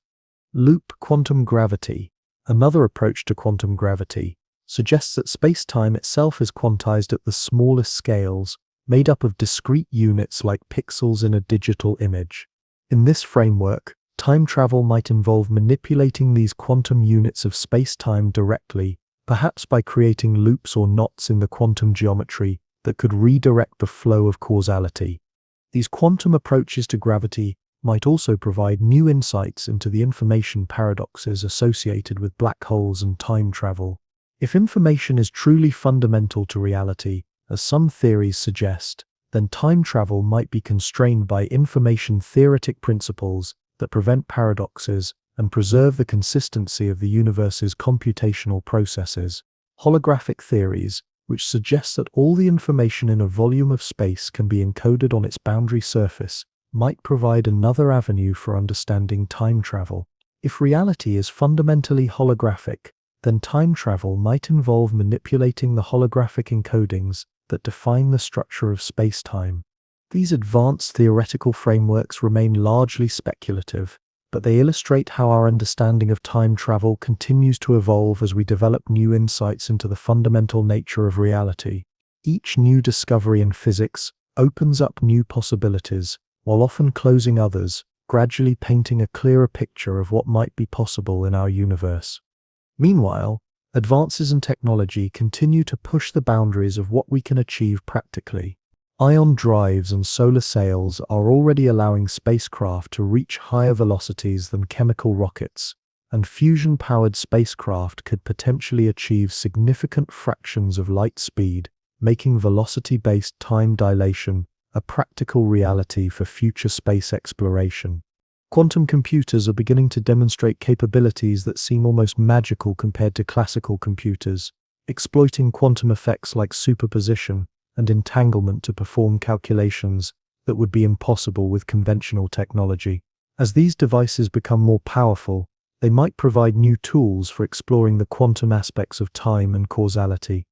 Speaker 1: Loop quantum gravity, another approach to quantum gravity, suggests that space-time itself is quantized at the smallest scales, made up of discrete units like pixels in a digital image. In this framework, time travel might involve manipulating these quantum units of space-time directly, perhaps by creating loops or knots in the quantum geometry that could redirect the flow of causality. These quantum approaches to gravity might also provide new insights into the information paradoxes associated with black holes and time travel. If information is truly fundamental to reality, as some theories suggest, then time travel might be constrained by information-theoretic principles that prevent paradoxes and preserve the consistency of the universe's computational processes. Holographic theories, which suggest that all the information in a volume of space can be encoded on its boundary surface, might provide another avenue for understanding time travel. If reality is fundamentally holographic, then time travel might involve manipulating the holographic encodings that define the structure of space-time. These advanced theoretical frameworks remain largely speculative, but they illustrate how our understanding of time travel continues to evolve as we develop new insights into the fundamental nature of reality. Each new discovery in physics opens up new possibilities, while often closing others, gradually painting a clearer picture of what might be possible in our universe. Meanwhile, advances in technology continue to push the boundaries of what we can achieve practically. Ion drives and solar sails are already allowing spacecraft to reach higher velocities than chemical rockets, and fusion-powered spacecraft could potentially achieve significant fractions of light speed, making velocity-based time dilation a practical reality for future space exploration. Quantum computers are beginning to demonstrate capabilities that seem almost magical compared to classical computers, exploiting quantum effects like superposition and entanglement to perform calculations that would be impossible with conventional technology. As these devices become more powerful, they might provide new tools for exploring the quantum aspects of time and causality.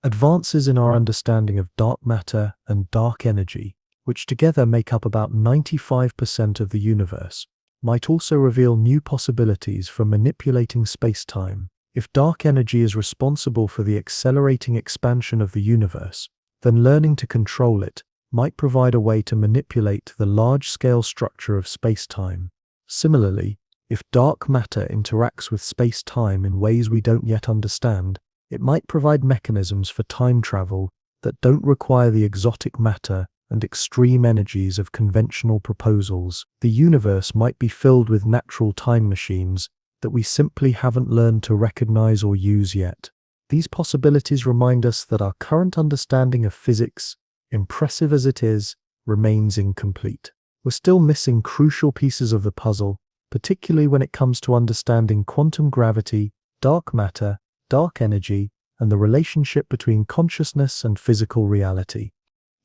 Speaker 1: Advances in our understanding of dark matter and dark energy, which together make up about 95% of the universe, might also reveal new possibilities for manipulating space-time. If dark energy is responsible for the accelerating expansion of the universe, then learning to control it might provide a way to manipulate the large-scale structure of space-time. Similarly, if dark matter interacts with space-time in ways we don't yet understand, it might provide mechanisms for time travel that don't require the exotic matter and extreme energies of conventional proposals. The universe might be filled with natural time machines that we simply haven't learned to recognize or use yet. These possibilities remind us that our current understanding of physics, impressive as it is, remains incomplete. We're still missing crucial pieces of the puzzle, particularly when it comes to understanding quantum gravity, dark matter, dark energy, and the relationship between consciousness and physical reality.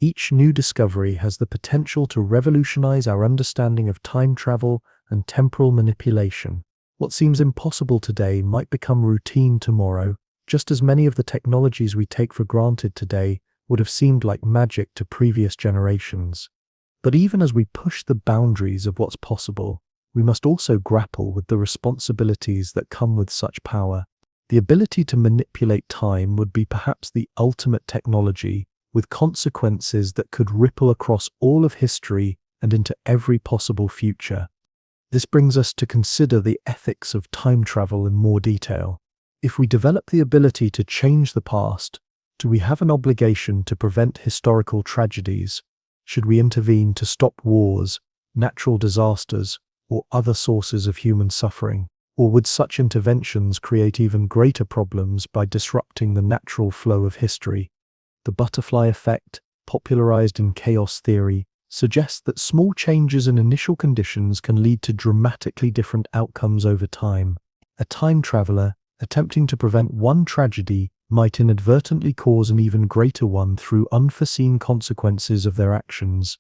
Speaker 1: Each new discovery has the potential to revolutionize our understanding of time travel and temporal manipulation. What seems impossible today might become routine tomorrow, just as many of the technologies we take for granted today would have seemed like magic to previous generations. But even as we push the boundaries of what's possible, we must also grapple with the responsibilities that come with such power. The ability to manipulate time would be perhaps the ultimate technology, with consequences that could ripple across all of history and into every possible future. This brings us to consider the ethics of time travel in more detail. If we develop the ability to change the past, do we have an obligation to prevent historical tragedies? Should we intervene to stop wars, natural disasters, or other sources of human suffering? Or would such interventions create even greater problems by disrupting the natural flow of history? The butterfly effect, popularized in chaos theory, suggests that small changes in initial conditions can lead to dramatically different outcomes over time. A time traveler, attempting to prevent one tragedy, might inadvertently cause an even greater one through unforeseen consequences of their actions.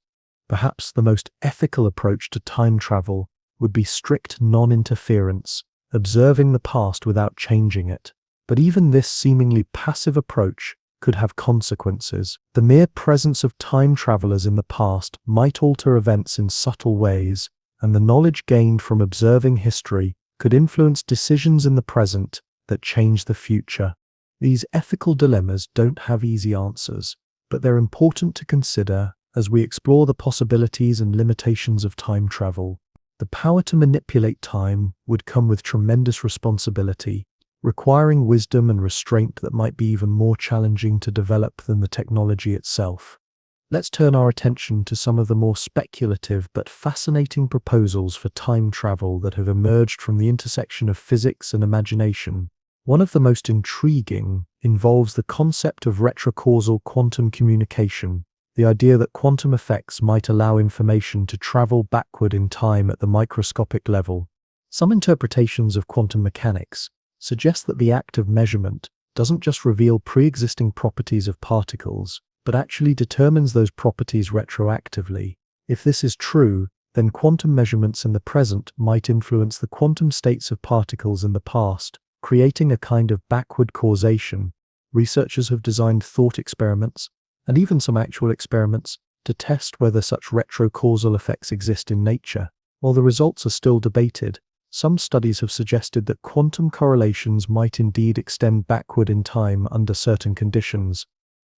Speaker 1: Perhaps the most ethical approach to time travel would be strict non-interference, observing the past without changing it. But even this seemingly passive approach could have consequences. The mere presence of time travelers in the past might alter events in subtle ways, and the knowledge gained from observing history could influence decisions in the present that change the future. These ethical dilemmas don't have easy answers, but they're important to consider as we explore the possibilities and limitations of time travel. The power to manipulate time would come with tremendous responsibility, requiring wisdom and restraint that might be even more challenging to develop than the technology itself. Let's turn our attention to some of the more speculative but fascinating proposals for time travel that have emerged from the intersection of physics and imagination. One of the most intriguing involves the concept of retrocausal quantum communication, the idea that quantum effects might allow information to travel backward in time at the microscopic level. Some interpretations of quantum mechanics suggest that the act of measurement doesn't just reveal pre-existing properties of particles, but actually determines those properties retroactively. If this is true, then quantum measurements in the present might influence the quantum states of particles in the past, creating a kind of backward causation. Researchers have designed thought experiments, and even some actual experiments, to test whether such retrocausal effects exist in nature. While the results are still debated, some studies have suggested that quantum correlations might indeed extend backward in time under certain conditions.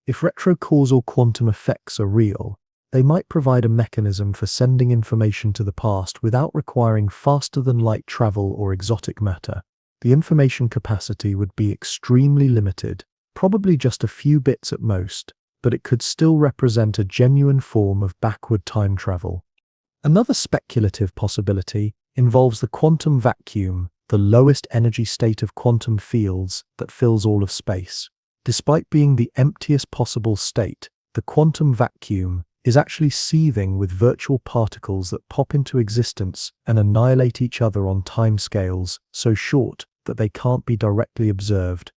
Speaker 1: If retrocausal quantum effects are real, they might provide a mechanism for sending information to the past without requiring faster-than-light travel or exotic matter. The information capacity would be extremely limited, probably just a few bits at most, but it could still represent a genuine form of backward time travel. Another speculative possibility involves the quantum vacuum, the lowest energy state of quantum fields that fills all of space. Despite being the emptiest possible state, the quantum vacuum is actually seething with virtual particles that pop into existence and annihilate each other on timescales so short that they can't be directly observed.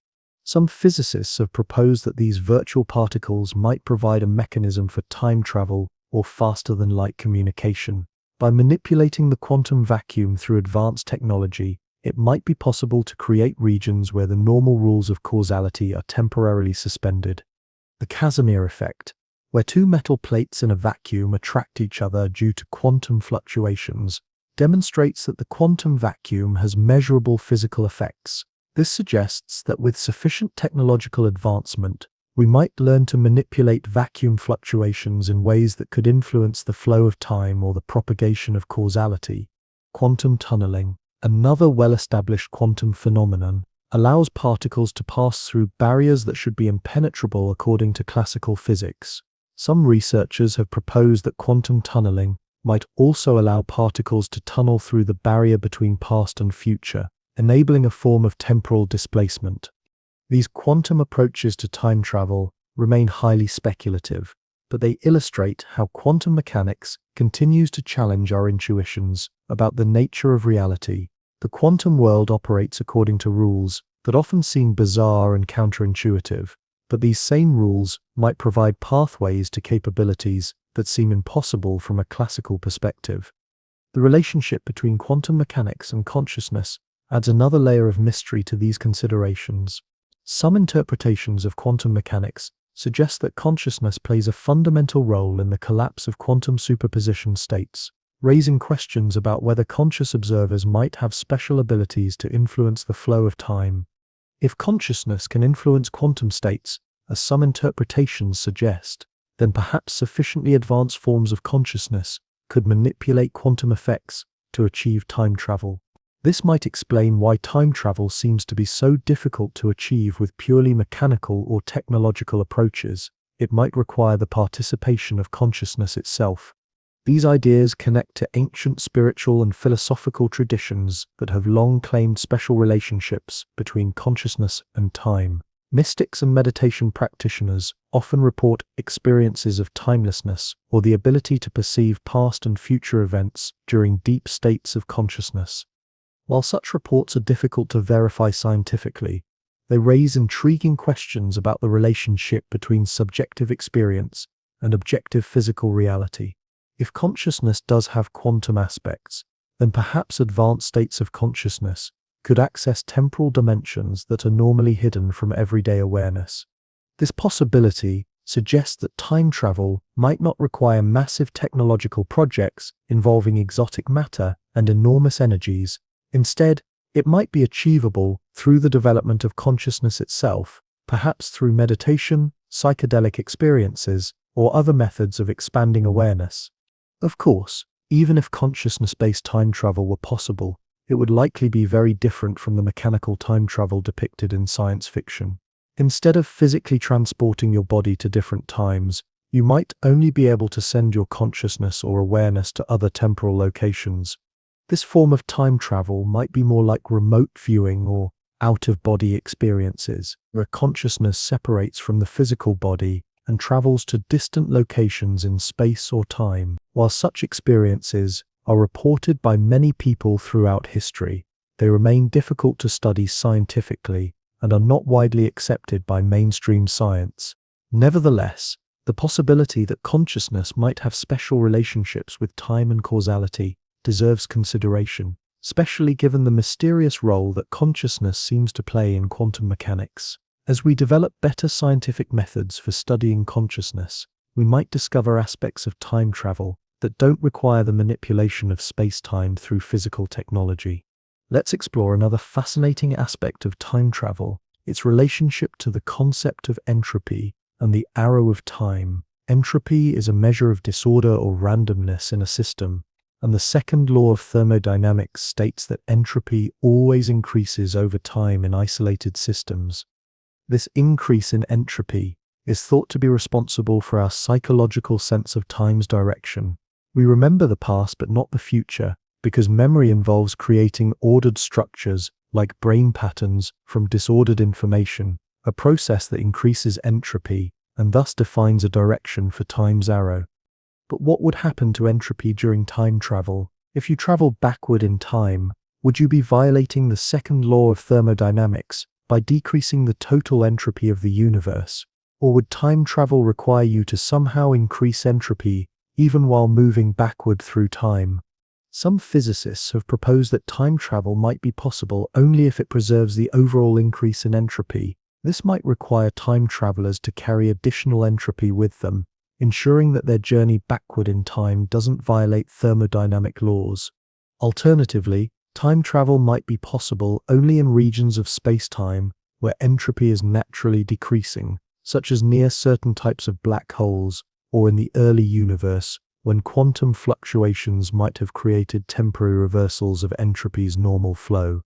Speaker 1: Some physicists have proposed that these virtual particles might provide a mechanism for time travel or faster-than-light communication. By manipulating the quantum vacuum through advanced technology, it might be possible to create regions where the normal rules of causality are temporarily suspended. The Casimir effect, where two metal plates in a vacuum attract each other due to quantum fluctuations, demonstrates that the quantum vacuum has measurable physical effects. This suggests that with sufficient technological advancement, we might learn to manipulate vacuum fluctuations in ways that could influence the flow of time or the propagation of causality. Quantum tunneling, another well-established quantum phenomenon, allows particles to pass through barriers that should be impenetrable according to classical physics. Some researchers have proposed that quantum tunneling might also allow particles to tunnel through the barrier between past and future, enabling a form of temporal displacement. These quantum approaches to time travel remain highly speculative, but they illustrate how quantum mechanics continues to challenge our intuitions about the nature of reality. The quantum world operates according to rules that often seem bizarre and counterintuitive, but these same rules might provide pathways to capabilities that seem impossible from a classical perspective. The relationship between quantum mechanics and consciousness adds another layer of mystery to these considerations. Some interpretations of quantum mechanics suggest that consciousness plays a fundamental role in the collapse of quantum superposition states, raising questions about whether conscious observers might have special abilities to influence the flow of time. If consciousness can influence quantum states, as some interpretations suggest, then perhaps sufficiently advanced forms of consciousness could manipulate quantum effects to achieve time travel. This might explain why time travel seems to be so difficult to achieve with purely mechanical or technological approaches. It might require the participation of consciousness itself. These ideas connect to ancient spiritual and philosophical traditions that have long claimed special relationships between consciousness and time. Mystics and meditation practitioners often report experiences of timelessness or the ability to perceive past and future events during deep states of consciousness. While such reports are difficult to verify scientifically, they raise intriguing questions about the relationship between subjective experience and objective physical reality. If consciousness does have quantum aspects, then perhaps advanced states of consciousness could access temporal dimensions that are normally hidden from everyday awareness. This possibility suggests that time travel might not require massive technological projects involving exotic matter and enormous energies. Instead, it might be achievable through the development of consciousness itself, perhaps through meditation, psychedelic experiences, or other methods of expanding awareness. Of course, even if consciousness-based time travel were possible, it would likely be very different from the mechanical time travel depicted in science fiction. Instead of physically transporting your body to different times, you might only be able to send your consciousness or awareness to other temporal locations. This form of time travel might be more like remote viewing or out-of-body experiences, where consciousness separates from the physical body and travels to distant locations in space or time. While such experiences are reported by many people throughout history, they remain difficult to study scientifically and are not widely accepted by mainstream science. Nevertheless, the possibility that consciousness might have special relationships with time and causality deserves consideration, especially given the mysterious role that consciousness seems to play in quantum mechanics. As we develop better scientific methods for studying consciousness, we might discover aspects of time travel that don't require the manipulation of space-time through physical technology. Let's explore another fascinating aspect of time travel, its relationship to the concept of entropy and the arrow of time. Entropy is a measure of disorder or randomness in a system, and the second law of thermodynamics states that entropy always increases over time in isolated systems. This increase in entropy is thought to be responsible for our psychological sense of time's direction. We remember the past but not the future, because memory involves creating ordered structures like brain patterns from disordered information, a process that increases entropy and thus defines a direction for time's arrow. But what would happen to entropy during time travel? If you travel backward in time, would you be violating the second law of thermodynamics by decreasing the total entropy of the universe? Or would time travel require you to somehow increase entropy even while moving backward through time? Some physicists have proposed that time travel might be possible only if it preserves the overall increase in entropy. This might require time travelers to carry additional entropy with them, ensuring that their journey backward in time doesn't violate thermodynamic laws. Alternatively, time travel might be possible only in regions of space-time where entropy is naturally decreasing, such as near certain types of black holes, or in the early universe, when quantum fluctuations might have created temporary reversals of entropy's normal flow.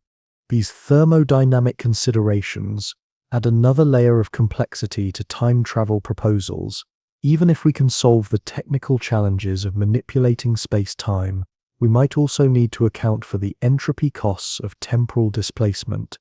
Speaker 1: These thermodynamic considerations add another layer of complexity to time travel proposals. Even if we can solve the technical challenges of manipulating space-time, we might also need to account for the entropy costs of temporal displacement.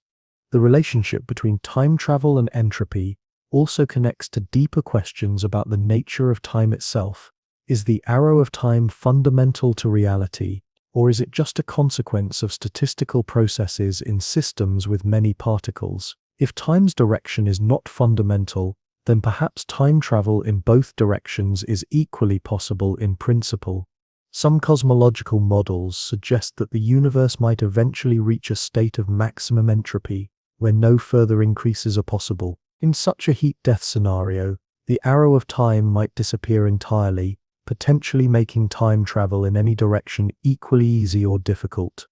Speaker 1: The relationship between time travel and entropy also connects to deeper questions about the nature of time itself. Is the arrow of time fundamental to reality, Or is it just a consequence of statistical processes in systems with many particles? If time's direction is not fundamental, then perhaps time travel in both directions is equally possible in principle. Some cosmological models suggest that the universe might eventually reach a state of maximum entropy, where no further increases are possible. In such a heat-death scenario, the arrow of time might disappear entirely, potentially making time travel in any direction equally easy or difficult.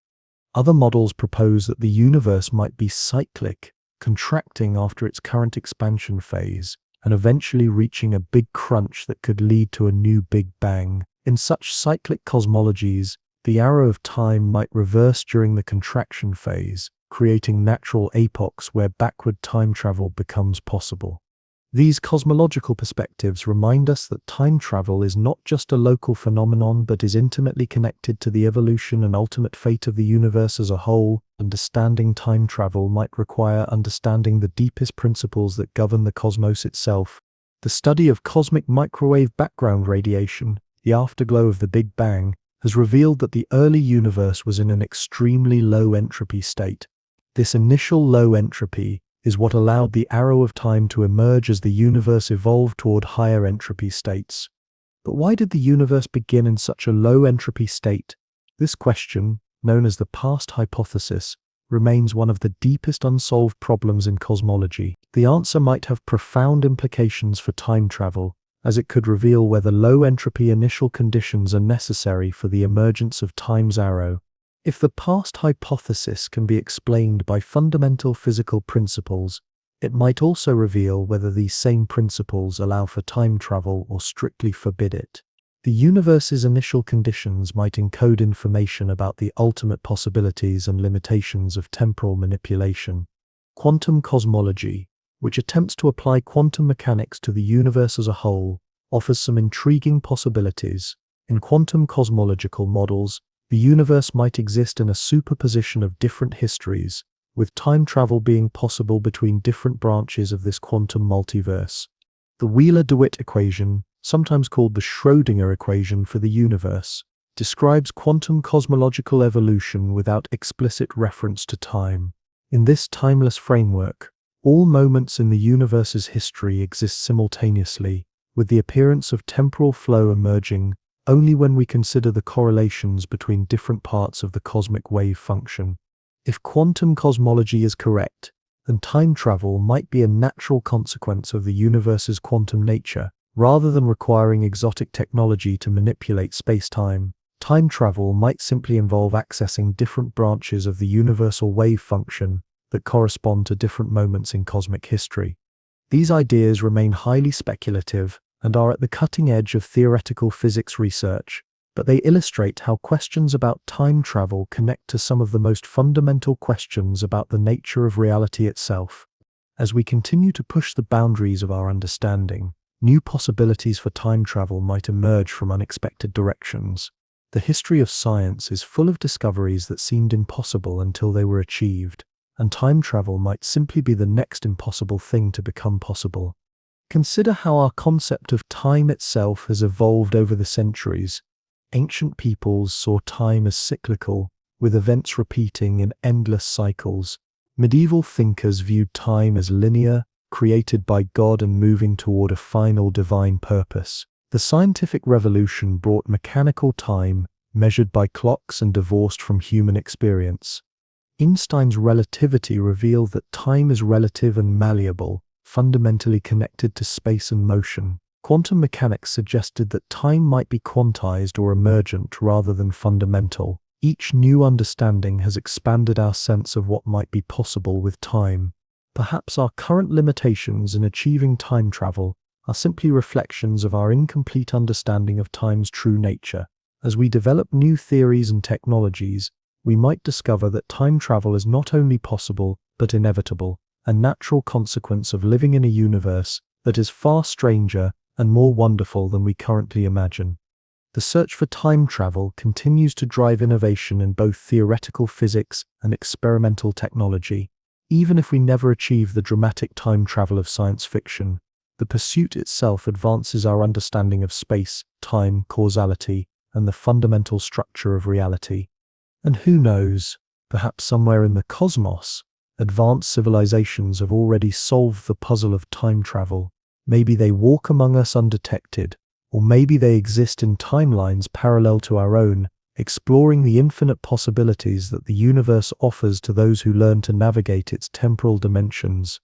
Speaker 1: Other models propose that the universe might be cyclic, contracting after its current expansion phase, and eventually reaching a big crunch that could lead to a new Big Bang. In such cyclic cosmologies, the arrow of time might reverse during the contraction phase, creating natural epochs where backward time travel becomes possible. These cosmological perspectives remind us that time travel is not just a local phenomenon but is intimately connected to the evolution and ultimate fate of the universe as a whole. Understanding time travel might require understanding the deepest principles that govern the cosmos itself. The study of cosmic microwave background radiation, the afterglow of the Big Bang, has revealed that the early universe was in an extremely low entropy state. This initial low entropy is what allowed the arrow of time to emerge as the universe evolved toward higher entropy states. But why did the universe begin in such a low entropy state? This question, known as the past hypothesis, remains one of the deepest unsolved problems in cosmology. The answer might have profound implications for time travel, as it could reveal whether low entropy initial conditions are necessary for the emergence of time's arrow. If the past hypothesis can be explained by fundamental physical principles, it might also reveal whether these same principles allow for time travel or strictly forbid it. The universe's initial conditions might encode information about the ultimate possibilities and limitations of temporal manipulation. Quantum cosmology, which attempts to apply quantum mechanics to the universe as a whole, offers some intriguing possibilities. In quantum cosmological models, the universe might exist in a superposition of different histories, with time travel being possible between different branches of this quantum multiverse. The Wheeler-DeWitt equation, sometimes called the Schrödinger equation for the universe, describes quantum cosmological evolution without explicit reference to time. In this timeless framework, all moments in the universe's history exist simultaneously, with the appearance of temporal flow emerging only when we consider the correlations between different parts of the cosmic wave function. If quantum cosmology is correct, then time travel might be a natural consequence of the universe's quantum nature. Rather than requiring exotic technology to manipulate space-time, time travel might simply involve accessing different branches of the universal wave function that correspond to different moments in cosmic history. These ideas remain highly speculative and are at the cutting edge of theoretical physics research, but they illustrate how questions about time travel connect to some of the most fundamental questions about the nature of reality itself. As we continue to push the boundaries of our understanding, new possibilities for time travel might emerge from unexpected directions. The history of science is full of discoveries that seemed impossible until they were achieved, and time travel might simply be the next impossible thing to become possible. Consider how our concept of time itself has evolved over the centuries. Ancient peoples saw time as cyclical, with events repeating in endless cycles. Medieval thinkers viewed time as linear, created by God and moving toward a final divine purpose. The scientific revolution brought mechanical time, measured by clocks and divorced from human experience. Einstein's relativity revealed that time is relative and malleable, fundamentally connected to space and motion. Quantum mechanics suggested that time might be quantized or emergent rather than fundamental. Each new understanding has expanded our sense of what might be possible with time. Perhaps our current limitations in achieving time travel are simply reflections of our incomplete understanding of time's true nature. As we develop new theories and technologies, we might discover that time travel is not only possible, but inevitable, a natural consequence of living in a universe that is far stranger and more wonderful than we currently imagine. The search for time travel continues to drive innovation in both theoretical physics and experimental technology. Even if we never achieve the dramatic time travel of science fiction, the pursuit itself advances our understanding of space, time, causality, and the fundamental structure of reality. And who knows, perhaps somewhere in the cosmos, advanced civilizations have already solved the puzzle of time travel. Maybe they walk among us undetected, or maybe they exist in timelines parallel to our own, exploring the infinite possibilities that the universe offers to those who learn to navigate its temporal dimensions.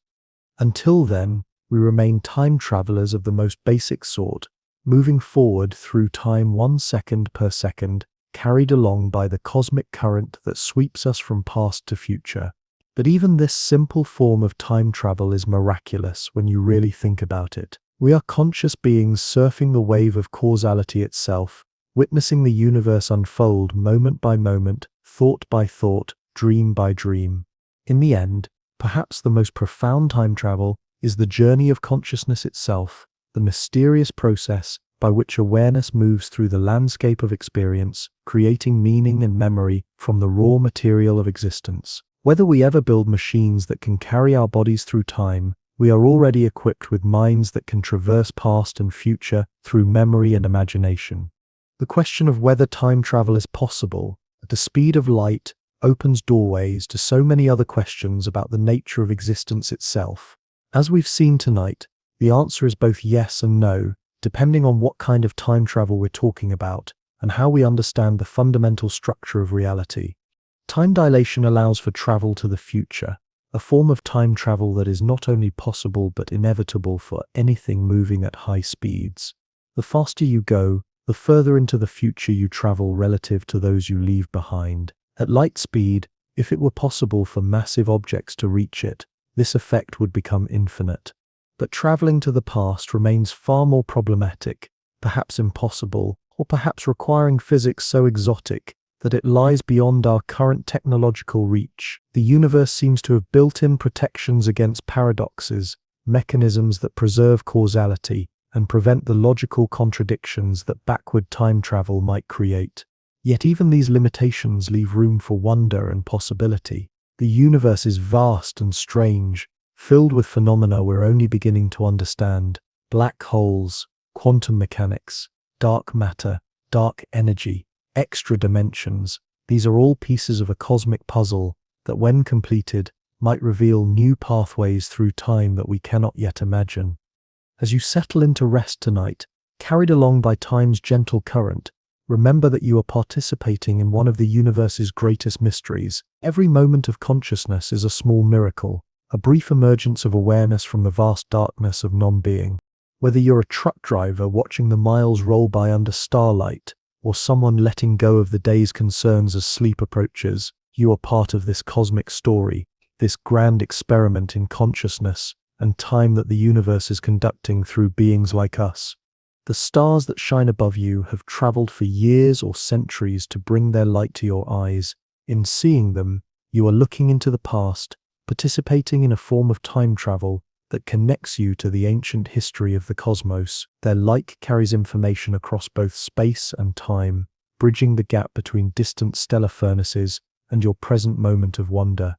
Speaker 1: Until then, we remain time travelers of the most basic sort, moving forward through time 1 second per second, carried along by the cosmic current that sweeps us from past to future. But even this simple form of time travel is miraculous when you really think about it. We are conscious beings surfing the wave of causality itself, witnessing the universe unfold moment by moment, thought by thought, dream by dream. In the end, perhaps the most profound time travel is the journey of consciousness itself, the mysterious process by which awareness moves through the landscape of experience, creating meaning and memory from the raw material of existence. Whether we ever build machines that can carry our bodies through time, we are already equipped with minds that can traverse past and future through memory and imagination. The question of whether time travel is possible at the speed of light opens doorways to so many other questions about the nature of existence itself. As we've seen tonight, the answer is both yes and no, depending on what kind of time travel we're talking about and how we understand the fundamental structure of reality. Time dilation allows for travel to the future, a form of time travel that is not only possible but inevitable for anything moving at high speeds. The faster you go, the further into the future you travel relative to those you leave behind. At light speed, if it were possible for massive objects to reach it, this effect would become infinite. But traveling to the past remains far more problematic, perhaps impossible, or perhaps requiring physics so exotic that it lies beyond our current technological reach. The universe seems to have built-in protections against paradoxes, mechanisms that preserve causality and prevent the logical contradictions that backward time travel might create. Yet even these limitations leave room for wonder and possibility. The universe is vast and strange, filled with phenomena we're only beginning to understand: black holes, quantum mechanics, dark matter, dark energy, extra dimensions. These are all pieces of a cosmic puzzle that, when completed, might reveal new pathways through time that we cannot yet imagine. As you settle into rest tonight, carried along by time's gentle current, remember that you are participating in one of the universe's greatest mysteries. Every moment of consciousness is a small miracle, a brief emergence of awareness from the vast darkness of non-being. Whether you're a truck driver watching the miles roll by under starlight, or someone letting go of the day's concerns as sleep approaches, you are part of this cosmic story, this grand experiment in consciousness and time that the universe is conducting through beings like us. The stars that shine above you have traveled for years or centuries to bring their light to your eyes. In seeing them, you are looking into the past, participating in a form of time travel that connects you to the ancient history of the cosmos. Their light carries information across both space and time, bridging the gap between distant stellar furnaces and your present moment of wonder.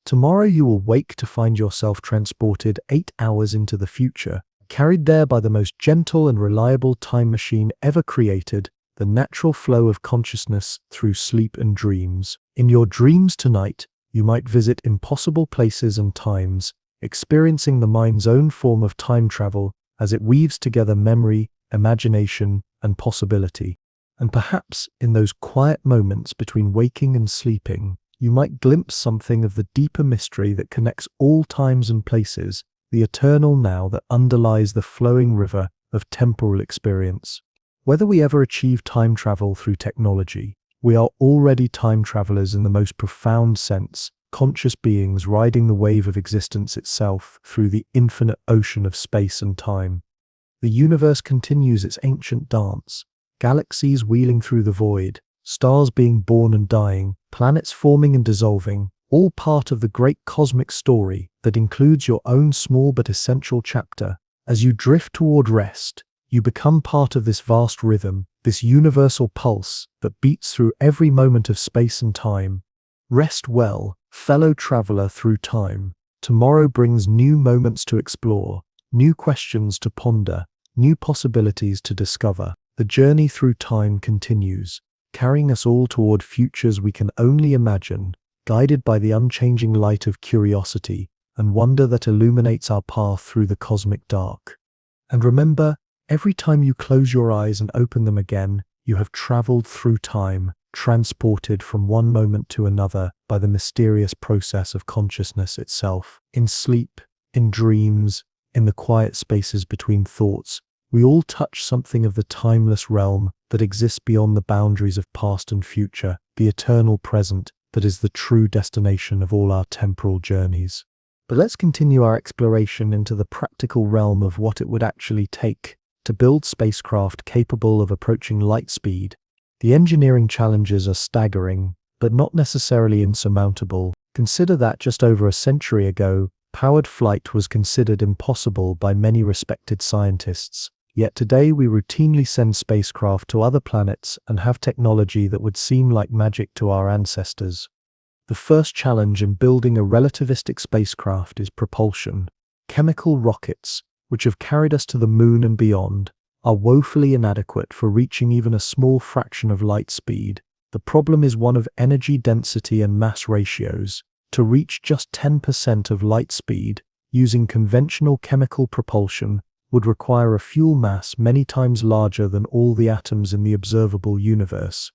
Speaker 1: Tomorrow you will wake to find yourself transported 8 hours into the future, carried there by the most gentle and reliable time machine ever created, the natural flow of consciousness through sleep and dreams. In your dreams tonight, you might visit impossible places and times, experiencing the mind's own form of time travel as it weaves together memory, imagination, and possibility. And perhaps in those quiet moments between waking and sleeping, you might glimpse something of the deeper mystery that connects all times and places, the eternal now that underlies the flowing river of temporal experience. Whether we ever achieve time travel through technology, we are already time travelers in the most profound sense, conscious beings riding the wave of existence itself through the infinite ocean of space and time. The universe continues its ancient dance, galaxies wheeling through the void, stars being born and dying, planets forming and dissolving, all part of the great cosmic story that includes your own small but essential chapter. As you drift toward rest, you become part of this vast rhythm, this universal pulse that beats through every moment of space and time. Rest well, fellow traveler through time. Tomorrow brings new moments to explore, new questions to ponder, new possibilities to discover. The journey through time continues, carrying us all toward futures we can only imagine, guided by the unchanging light of curiosity and wonder that illuminates our path through the cosmic dark. And remember, every time you close your eyes and open them again, you have traveled through time, transported from one moment to another by the mysterious process of consciousness itself. In sleep, in dreams, in the quiet spaces between thoughts, we all touch something of the timeless realm that exists beyond the boundaries of past and future, the eternal present that is the true destination of all our temporal journeys. But let's continue our exploration into the practical realm of what it would actually take to build spacecraft capable of approaching light speed. The engineering challenges are staggering, but not necessarily insurmountable. Consider that just over a century ago, powered flight was considered impossible by many respected scientists. Yet today we routinely send spacecraft to other planets and have technology that would seem like magic to our ancestors. The first challenge in building a relativistic spacecraft is propulsion. Chemical rockets, which have carried us to the moon and beyond, are woefully inadequate for reaching even a small fraction of light speed. The problem is one of energy density and mass ratios. To reach just 10% of light speed, using conventional chemical propulsion would require a fuel mass many times larger than all the atoms in the observable universe.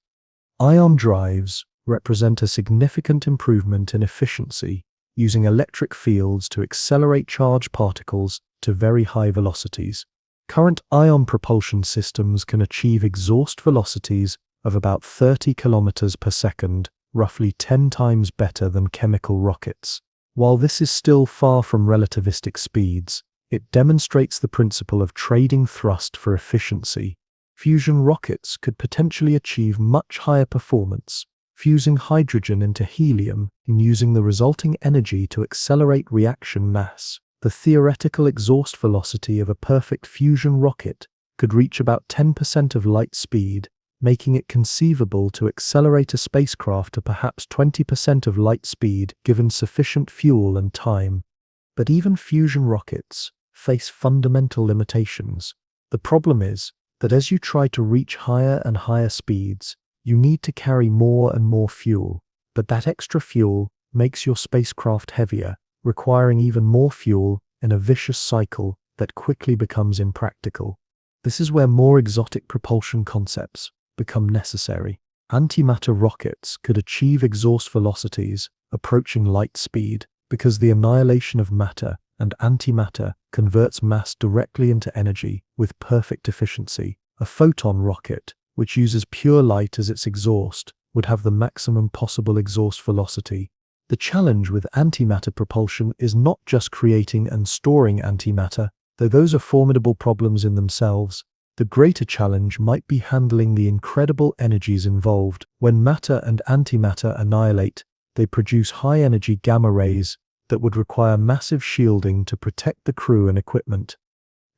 Speaker 1: Ion drives represent a significant improvement in efficiency, using electric fields to accelerate charged particles to very high velocities. Current ion propulsion systems can achieve exhaust velocities of about 30 kilometers per second, roughly 10 times better than chemical rockets. While this is still far from relativistic speeds, it demonstrates the principle of trading thrust for efficiency. Fusion rockets could potentially achieve much higher performance, fusing hydrogen into helium and using the resulting energy to accelerate reaction mass. The theoretical exhaust velocity of a perfect fusion rocket could reach about 10% of light speed, making it conceivable to accelerate a spacecraft to perhaps 20% of light speed given sufficient fuel and time. But even fusion rockets face fundamental limitations. The problem is that as you try to reach higher and higher speeds, you need to carry more and more fuel, but that extra fuel makes your spacecraft heavier, requiring even more fuel in a vicious cycle that quickly becomes impractical. This is where more exotic propulsion concepts become necessary. Antimatter rockets could achieve exhaust velocities approaching light speed because the annihilation of matter and antimatter converts mass directly into energy with perfect efficiency. A photon rocket, which uses pure light as its exhaust, would have the maximum possible exhaust velocity. The challenge with antimatter propulsion is not just creating and storing antimatter, though those are formidable problems in themselves. The greater challenge might be handling the incredible energies involved. When matter and antimatter annihilate, they produce high-energy gamma rays that would require massive shielding to protect the crew and equipment.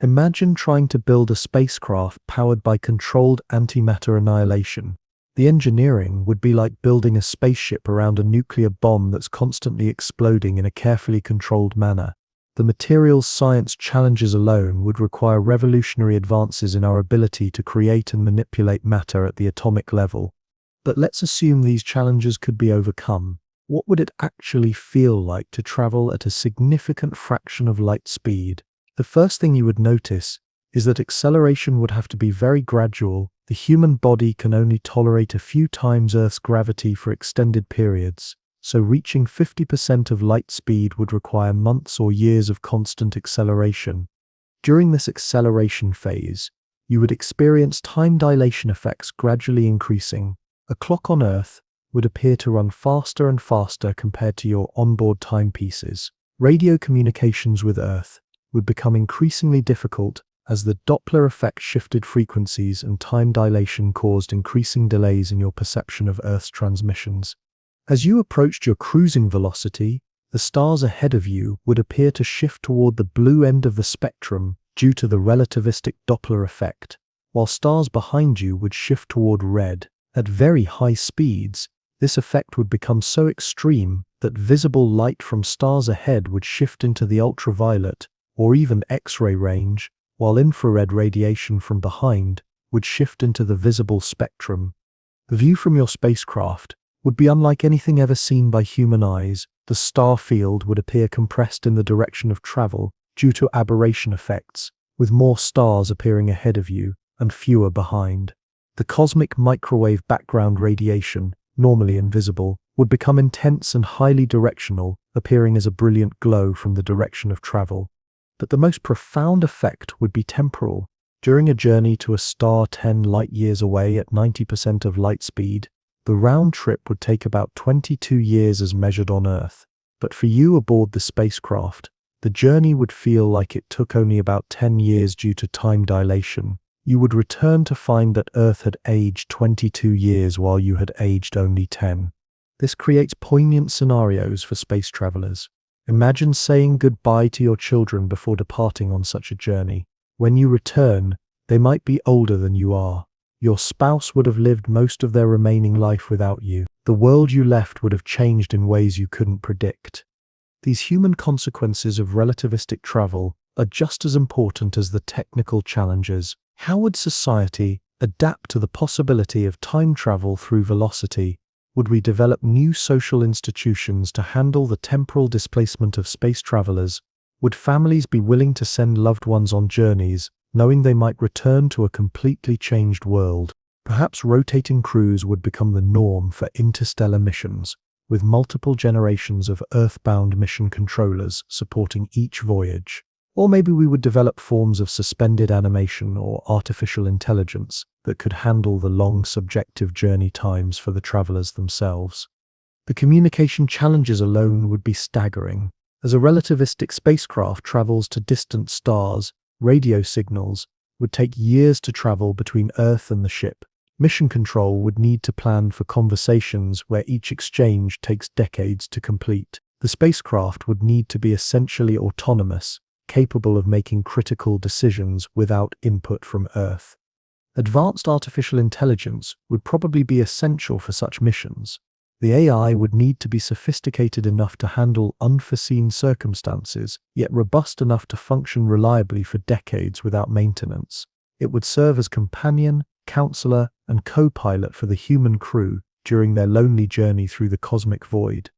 Speaker 1: Imagine trying to build a spacecraft powered by controlled antimatter annihilation. The engineering would be like building a spaceship around a nuclear bomb that's constantly exploding in a carefully controlled manner. The materials science challenges alone would require revolutionary advances in our ability to create and manipulate matter at the atomic level. But let's assume these challenges could be overcome. What would it actually feel like to travel at a significant fraction of light speed? The first thing you would notice is that acceleration would have to be very gradual. The human body can only tolerate a few times Earth's gravity for extended periods, so reaching 50% of light speed would require months or years of constant acceleration. During this acceleration phase, you would experience time dilation effects gradually increasing. A clock on Earth would appear to run faster and faster compared to your onboard timepieces. Radio communications with Earth would become increasingly difficult as the Doppler effect shifted frequencies and time dilation caused increasing delays in your perception of Earth's transmissions. As you approached your cruising velocity, the stars ahead of you would appear to shift toward the blue end of the spectrum due to the relativistic Doppler effect, while stars behind you would shift toward red. At very high speeds, this effect would become so extreme that visible light from stars ahead would shift into the ultraviolet or even X-ray range, while infrared radiation from behind would shift into the visible spectrum. The view from your spacecraft would be unlike anything ever seen by human eyes. The star field would appear compressed in the direction of travel due to aberration effects, with more stars appearing ahead of you and fewer behind. The cosmic microwave background radiation, normally invisible, would become intense and highly directional, appearing as a brilliant glow from the direction of travel. But the most profound effect would be temporal. During a journey to a star 10 light-years away at 90% of light speed, the round trip would take about 22 years as measured on Earth. But for you aboard the spacecraft, the journey would feel like it took only about 10 years due to time dilation. You would return to find that Earth had aged 22 years while you had aged only 10. This creates poignant scenarios for space travelers. Imagine saying goodbye to your children before departing on such a journey. When you return, they might be older than you are. Your spouse would have lived most of their remaining life without you. The world you left would have changed in ways you couldn't predict. These human consequences of relativistic travel are just as important as the technical challenges. How would society adapt to the possibility of time travel through velocity? Would we develop new social institutions to handle the temporal displacement of space travelers? Would families be willing to send loved ones on journeys, knowing they might return to a completely changed world? Perhaps rotating crews would become the norm for interstellar missions, with multiple generations of Earth-bound mission controllers supporting each voyage. Or maybe we would develop forms of suspended animation or artificial intelligence that could handle the long subjective journey times for the travelers themselves. The communication challenges alone would be staggering. As a relativistic spacecraft travels to distant stars, radio signals would take years to travel between Earth and the ship. Mission control would need to plan for conversations where each exchange takes decades to complete. The spacecraft would need to be essentially autonomous, capable of making critical decisions without input from Earth. Advanced artificial intelligence would probably be essential for such missions. The AI would need to be sophisticated enough to handle unforeseen circumstances, yet robust enough to function reliably for decades without maintenance. It would serve as companion, counselor, and co-pilot for the human crew during their lonely journey through the cosmic void.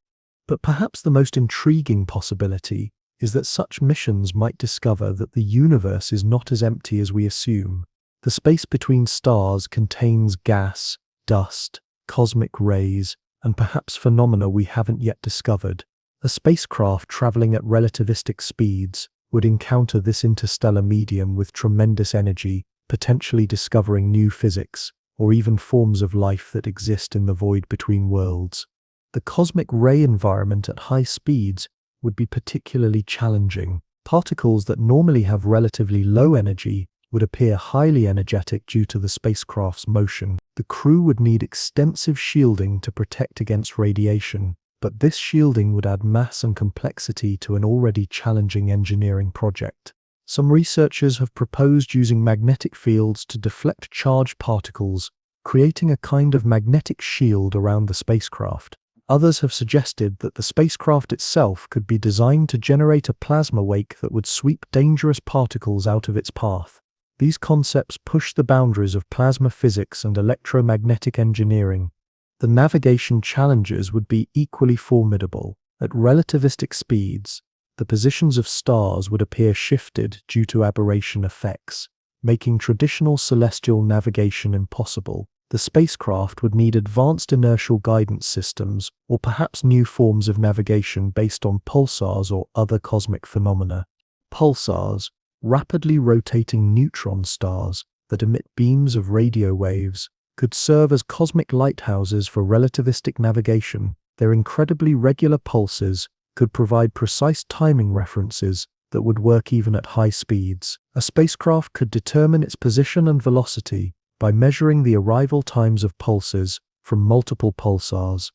Speaker 1: But perhaps the most intriguing possibility is that such missions might discover that the universe is not as empty as we assume. The space between stars contains gas, dust, cosmic rays, and perhaps phenomena we haven't yet discovered. A spacecraft traveling at relativistic speeds would encounter this interstellar medium with tremendous energy, potentially discovering new physics, or even forms of life that exist in the void between worlds. The cosmic ray environment at high speeds would be particularly challenging. Particles that normally have relatively low energy would appear highly energetic due to the spacecraft's motion. The crew would need extensive shielding to protect against radiation, but this shielding would add mass and complexity to an already challenging engineering project. Some researchers have proposed using magnetic fields to deflect charged particles, creating a kind of magnetic shield around the spacecraft. Others have suggested that the spacecraft itself could be designed to generate a plasma wake that would sweep dangerous particles out of its path. These concepts push the boundaries of plasma physics and electromagnetic engineering. The navigation challenges would be equally formidable. At relativistic speeds, the positions of stars would appear shifted due to aberration effects, making traditional celestial navigation impossible. The spacecraft would need advanced inertial guidance systems, or perhaps new forms of navigation based on pulsars or other cosmic phenomena. Pulsars, rapidly rotating neutron stars that emit beams of radio waves, could serve as cosmic lighthouses for relativistic navigation. Their incredibly regular pulses could provide precise timing references that would work even at high speeds. A spacecraft could determine its position and velocity by measuring the arrival times of pulses from multiple pulsars.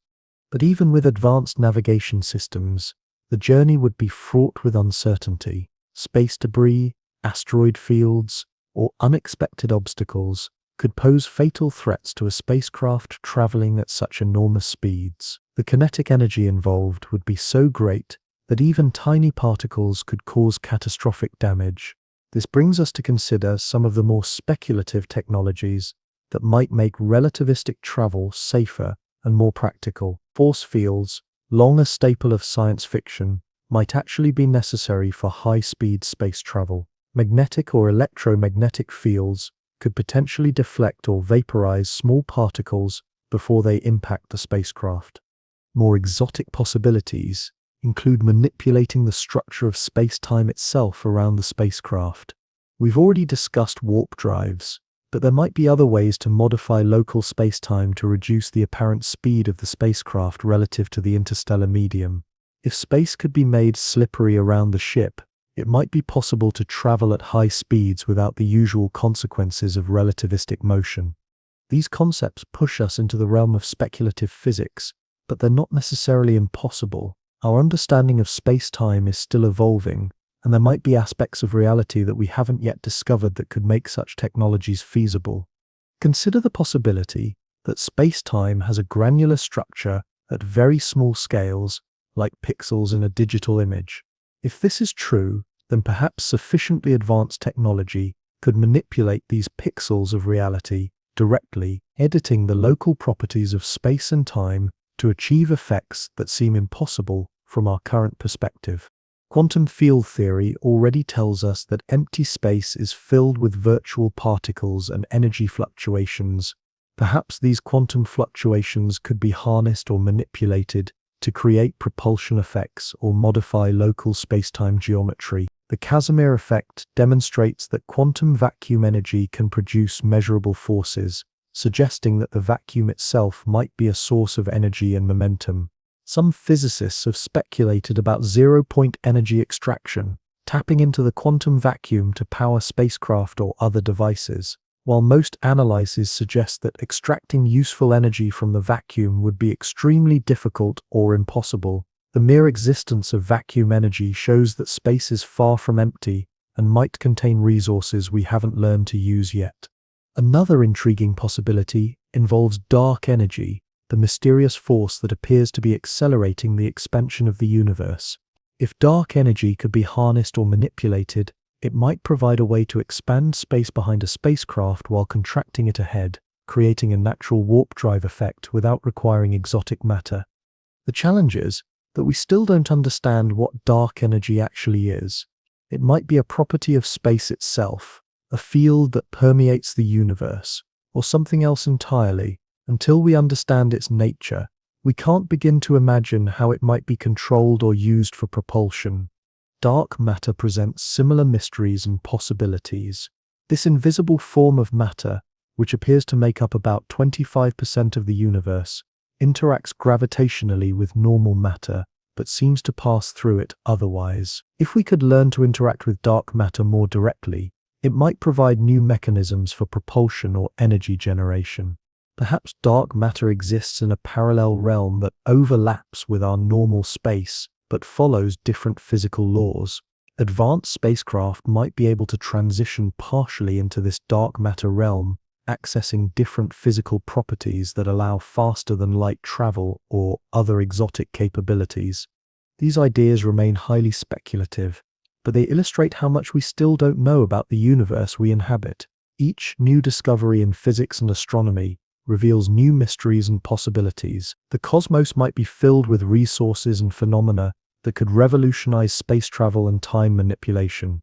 Speaker 1: But even with advanced navigation systems, the journey would be fraught with uncertainty. Space debris, asteroid fields, or unexpected obstacles could pose fatal threats to a spacecraft traveling at such enormous speeds. The kinetic energy involved would be so great that even tiny particles could cause catastrophic damage. This brings us to consider some of the more speculative technologies that might make relativistic travel safer and more practical. Force fields, long a staple of science fiction, might actually be necessary for high-speed space travel. Magnetic or electromagnetic fields could potentially deflect or vaporize small particles before they impact the spacecraft. More exotic possibilities include manipulating the structure of space-time itself around the spacecraft. We've already discussed warp drives, but there might be other ways to modify local space-time to reduce the apparent speed of the spacecraft relative to the interstellar medium. If space could be made slippery around the ship, it might be possible to travel at high speeds without the usual consequences of relativistic motion. These concepts push us into the realm of speculative physics, but they're not necessarily impossible. Our understanding of space-time is still evolving, and there might be aspects of reality that we haven't yet discovered that could make such technologies feasible. Consider the possibility that space-time has a granular structure at very small scales, like pixels in a digital image. If this is true, then perhaps sufficiently advanced technology could manipulate these pixels of reality directly, editing the local properties of space and time to achieve effects that seem impossible from our current perspective. Quantum field theory already tells us that empty space is filled with virtual particles and energy fluctuations. Perhaps these quantum fluctuations could be harnessed or manipulated to create propulsion effects or modify local spacetime geometry. The Casimir effect demonstrates that quantum vacuum energy can produce measurable forces, suggesting that the vacuum itself might be a source of energy and momentum. Some physicists have speculated about zero-point energy extraction, tapping into the quantum vacuum to power spacecraft or other devices. While most analyses suggest that extracting useful energy from the vacuum would be extremely difficult or impossible, the mere existence of vacuum energy shows that space is far from empty and might contain resources we haven't learned to use yet. Another intriguing possibility involves dark energy, the mysterious force that appears to be accelerating the expansion of the universe. If dark energy could be harnessed or manipulated, it might provide a way to expand space behind a spacecraft while contracting it ahead, creating a natural warp drive effect without requiring exotic matter. The challenge is that we still don't understand what dark energy actually is. It might be a property of space itself, a field that permeates the universe, or something else entirely. Until we understand its nature, we can't begin to imagine how it might be controlled or used for propulsion. Dark matter presents similar mysteries and possibilities. This invisible form of matter, which appears to make up about 25% of the universe, interacts gravitationally with normal matter, but seems to pass through it otherwise. If we could learn to interact with dark matter more directly, it might provide new mechanisms for propulsion or energy generation. Perhaps dark matter exists in a parallel realm that overlaps with our normal space, but follows different physical laws. Advanced spacecraft might be able to transition partially into this dark matter realm, accessing different physical properties that allow faster-than-light travel or other exotic capabilities. These ideas remain highly speculative, but they illustrate how much we still don't know about the universe we inhabit. Each new discovery in physics and astronomy reveals new mysteries and possibilities. The cosmos might be filled with resources and phenomena that could revolutionize space travel and time manipulation.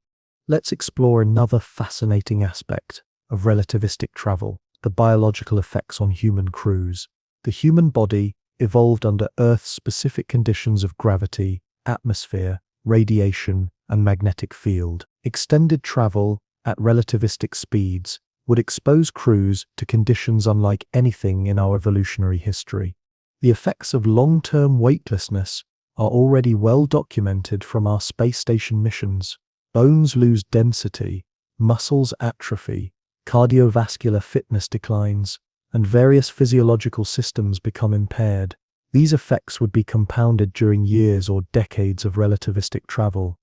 Speaker 1: Let's explore another fascinating aspect of relativistic travel: the biological effects on human crews. The human body evolved under Earth-specific conditions of gravity, atmosphere, radiation, and magnetic field. Extended travel at relativistic speeds would expose crews to conditions unlike anything in our evolutionary history. The effects of long-term weightlessness are already well documented from our space station missions. Bones lose density, muscles atrophy, cardiovascular fitness declines, and various physiological systems become impaired. These effects would be compounded during years or decades of relativistic travel.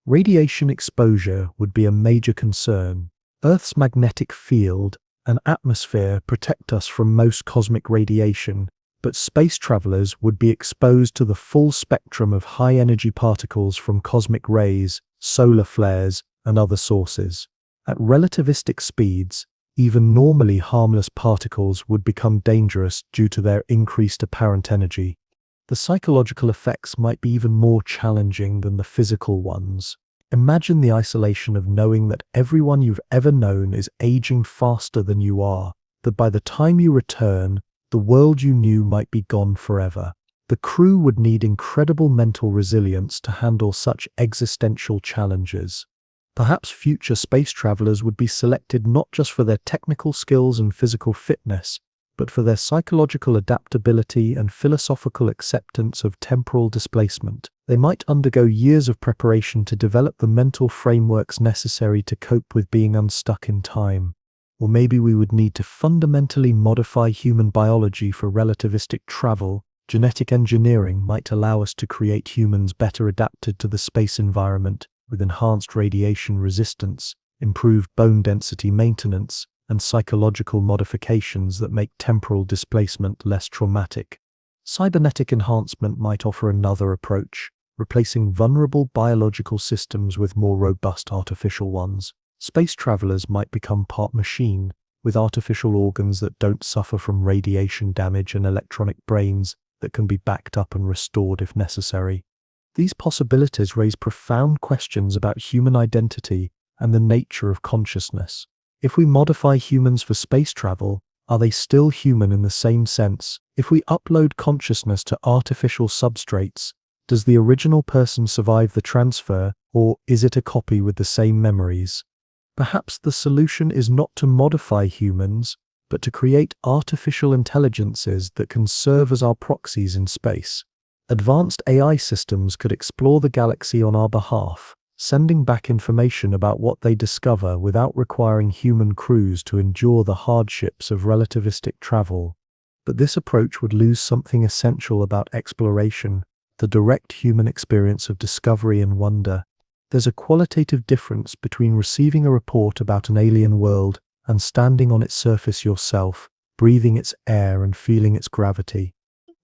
Speaker 1: Radiation exposure would be a major concern. Earth's magnetic field and atmosphere protect us from most cosmic radiation, but space travelers would be exposed to the full spectrum of high-energy particles from cosmic rays, solar flares, and other sources. At relativistic speeds, even normally harmless particles would become dangerous due to their increased apparent energy. The psychological effects might be even more challenging than the physical ones. Imagine the isolation of knowing that everyone you've ever known is aging faster than you are, that by the time you return, the world you knew might be gone forever. The crew would need incredible mental resilience to handle such existential challenges. Perhaps future space travelers would be selected not just for their technical skills and physical fitness, but for their psychological adaptability and philosophical acceptance of temporal displacement. They might undergo years of preparation to develop the mental frameworks necessary to cope with being unstuck in time. Or maybe we would need to fundamentally modify human biology for relativistic travel. Genetic engineering might allow us to create humans better adapted to the space environment, with enhanced radiation resistance, improved bone density maintenance, and psychological modifications that make temporal displacement less traumatic. Cybernetic enhancement might offer another approach, replacing vulnerable biological systems with more robust artificial ones. Space travelers might become part machine, with artificial organs that don't suffer from radiation damage and electronic brains that can be backed up and restored if necessary. These possibilities raise profound questions about human identity and the nature of consciousness. If we modify humans for space travel, are they still human in the same sense? If we upload consciousness to artificial substrates, does the original person survive the transfer, or is it a copy with the same memories? Perhaps the solution is not to modify humans, but to create artificial intelligences that can serve as our proxies in space. Advanced AI systems could explore the galaxy on our behalf, sending back information about what they discover without requiring human crews to endure the hardships of relativistic travel. But this approach would lose something essential about exploration, the direct human experience of discovery and wonder. There's a qualitative difference between receiving a report about an alien world and standing on its surface yourself, breathing its air and feeling its gravity.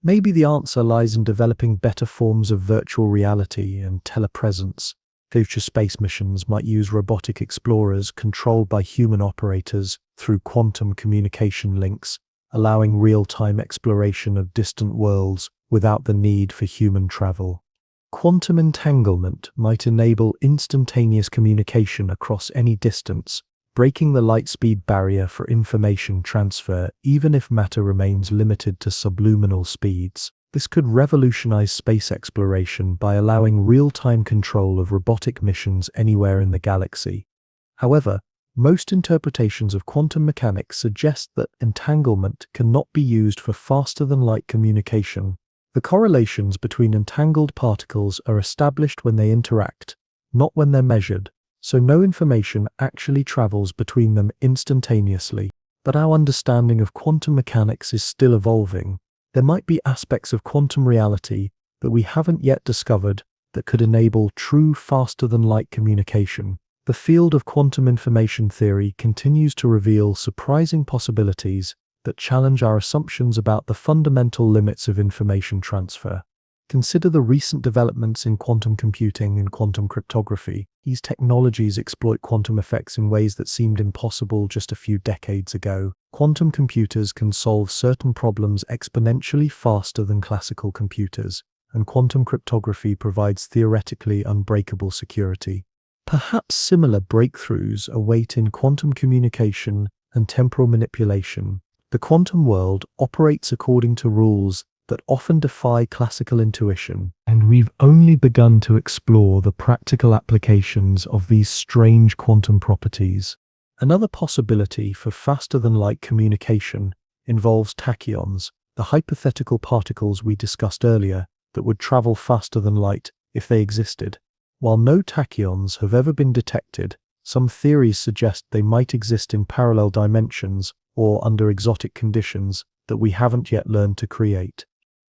Speaker 1: Maybe the answer lies in developing better forms of virtual reality and telepresence. Future space missions might use robotic explorers controlled by human operators through quantum communication links, allowing real-time exploration of distant worlds without the need for human travel. Quantum entanglement might enable instantaneous communication across any distance, breaking the light-speed barrier for information transfer even if matter remains limited to subluminal speeds. This could revolutionize space exploration by allowing real-time control of robotic missions anywhere in the galaxy. However, most interpretations of quantum mechanics suggest that entanglement cannot be used for faster-than-light communication. The correlations between entangled particles are established when they interact, not when they're measured, so no information actually travels between them instantaneously. But our understanding of quantum mechanics is still evolving. There might be aspects of quantum reality that we haven't yet discovered that could enable true faster-than-light communication. The field of quantum information theory continues to reveal surprising possibilities that challenge our assumptions about the fundamental limits of information transfer. Consider the recent developments in quantum computing and quantum cryptography. These technologies exploit quantum effects in ways that seemed impossible just a few decades ago. Quantum computers can solve certain problems exponentially faster than classical computers, and quantum cryptography provides theoretically unbreakable security. Perhaps similar breakthroughs await in quantum communication and temporal manipulation. The quantum world operates according to rules that often defy classical intuition, and we've only begun to explore the practical applications of these strange quantum properties. Another possibility for faster-than-light communication involves tachyons, the hypothetical particles we discussed earlier that would travel faster than light if they existed. While no tachyons have ever been detected, some theories suggest they might exist in parallel dimensions or under exotic conditions that we haven't yet learned to create.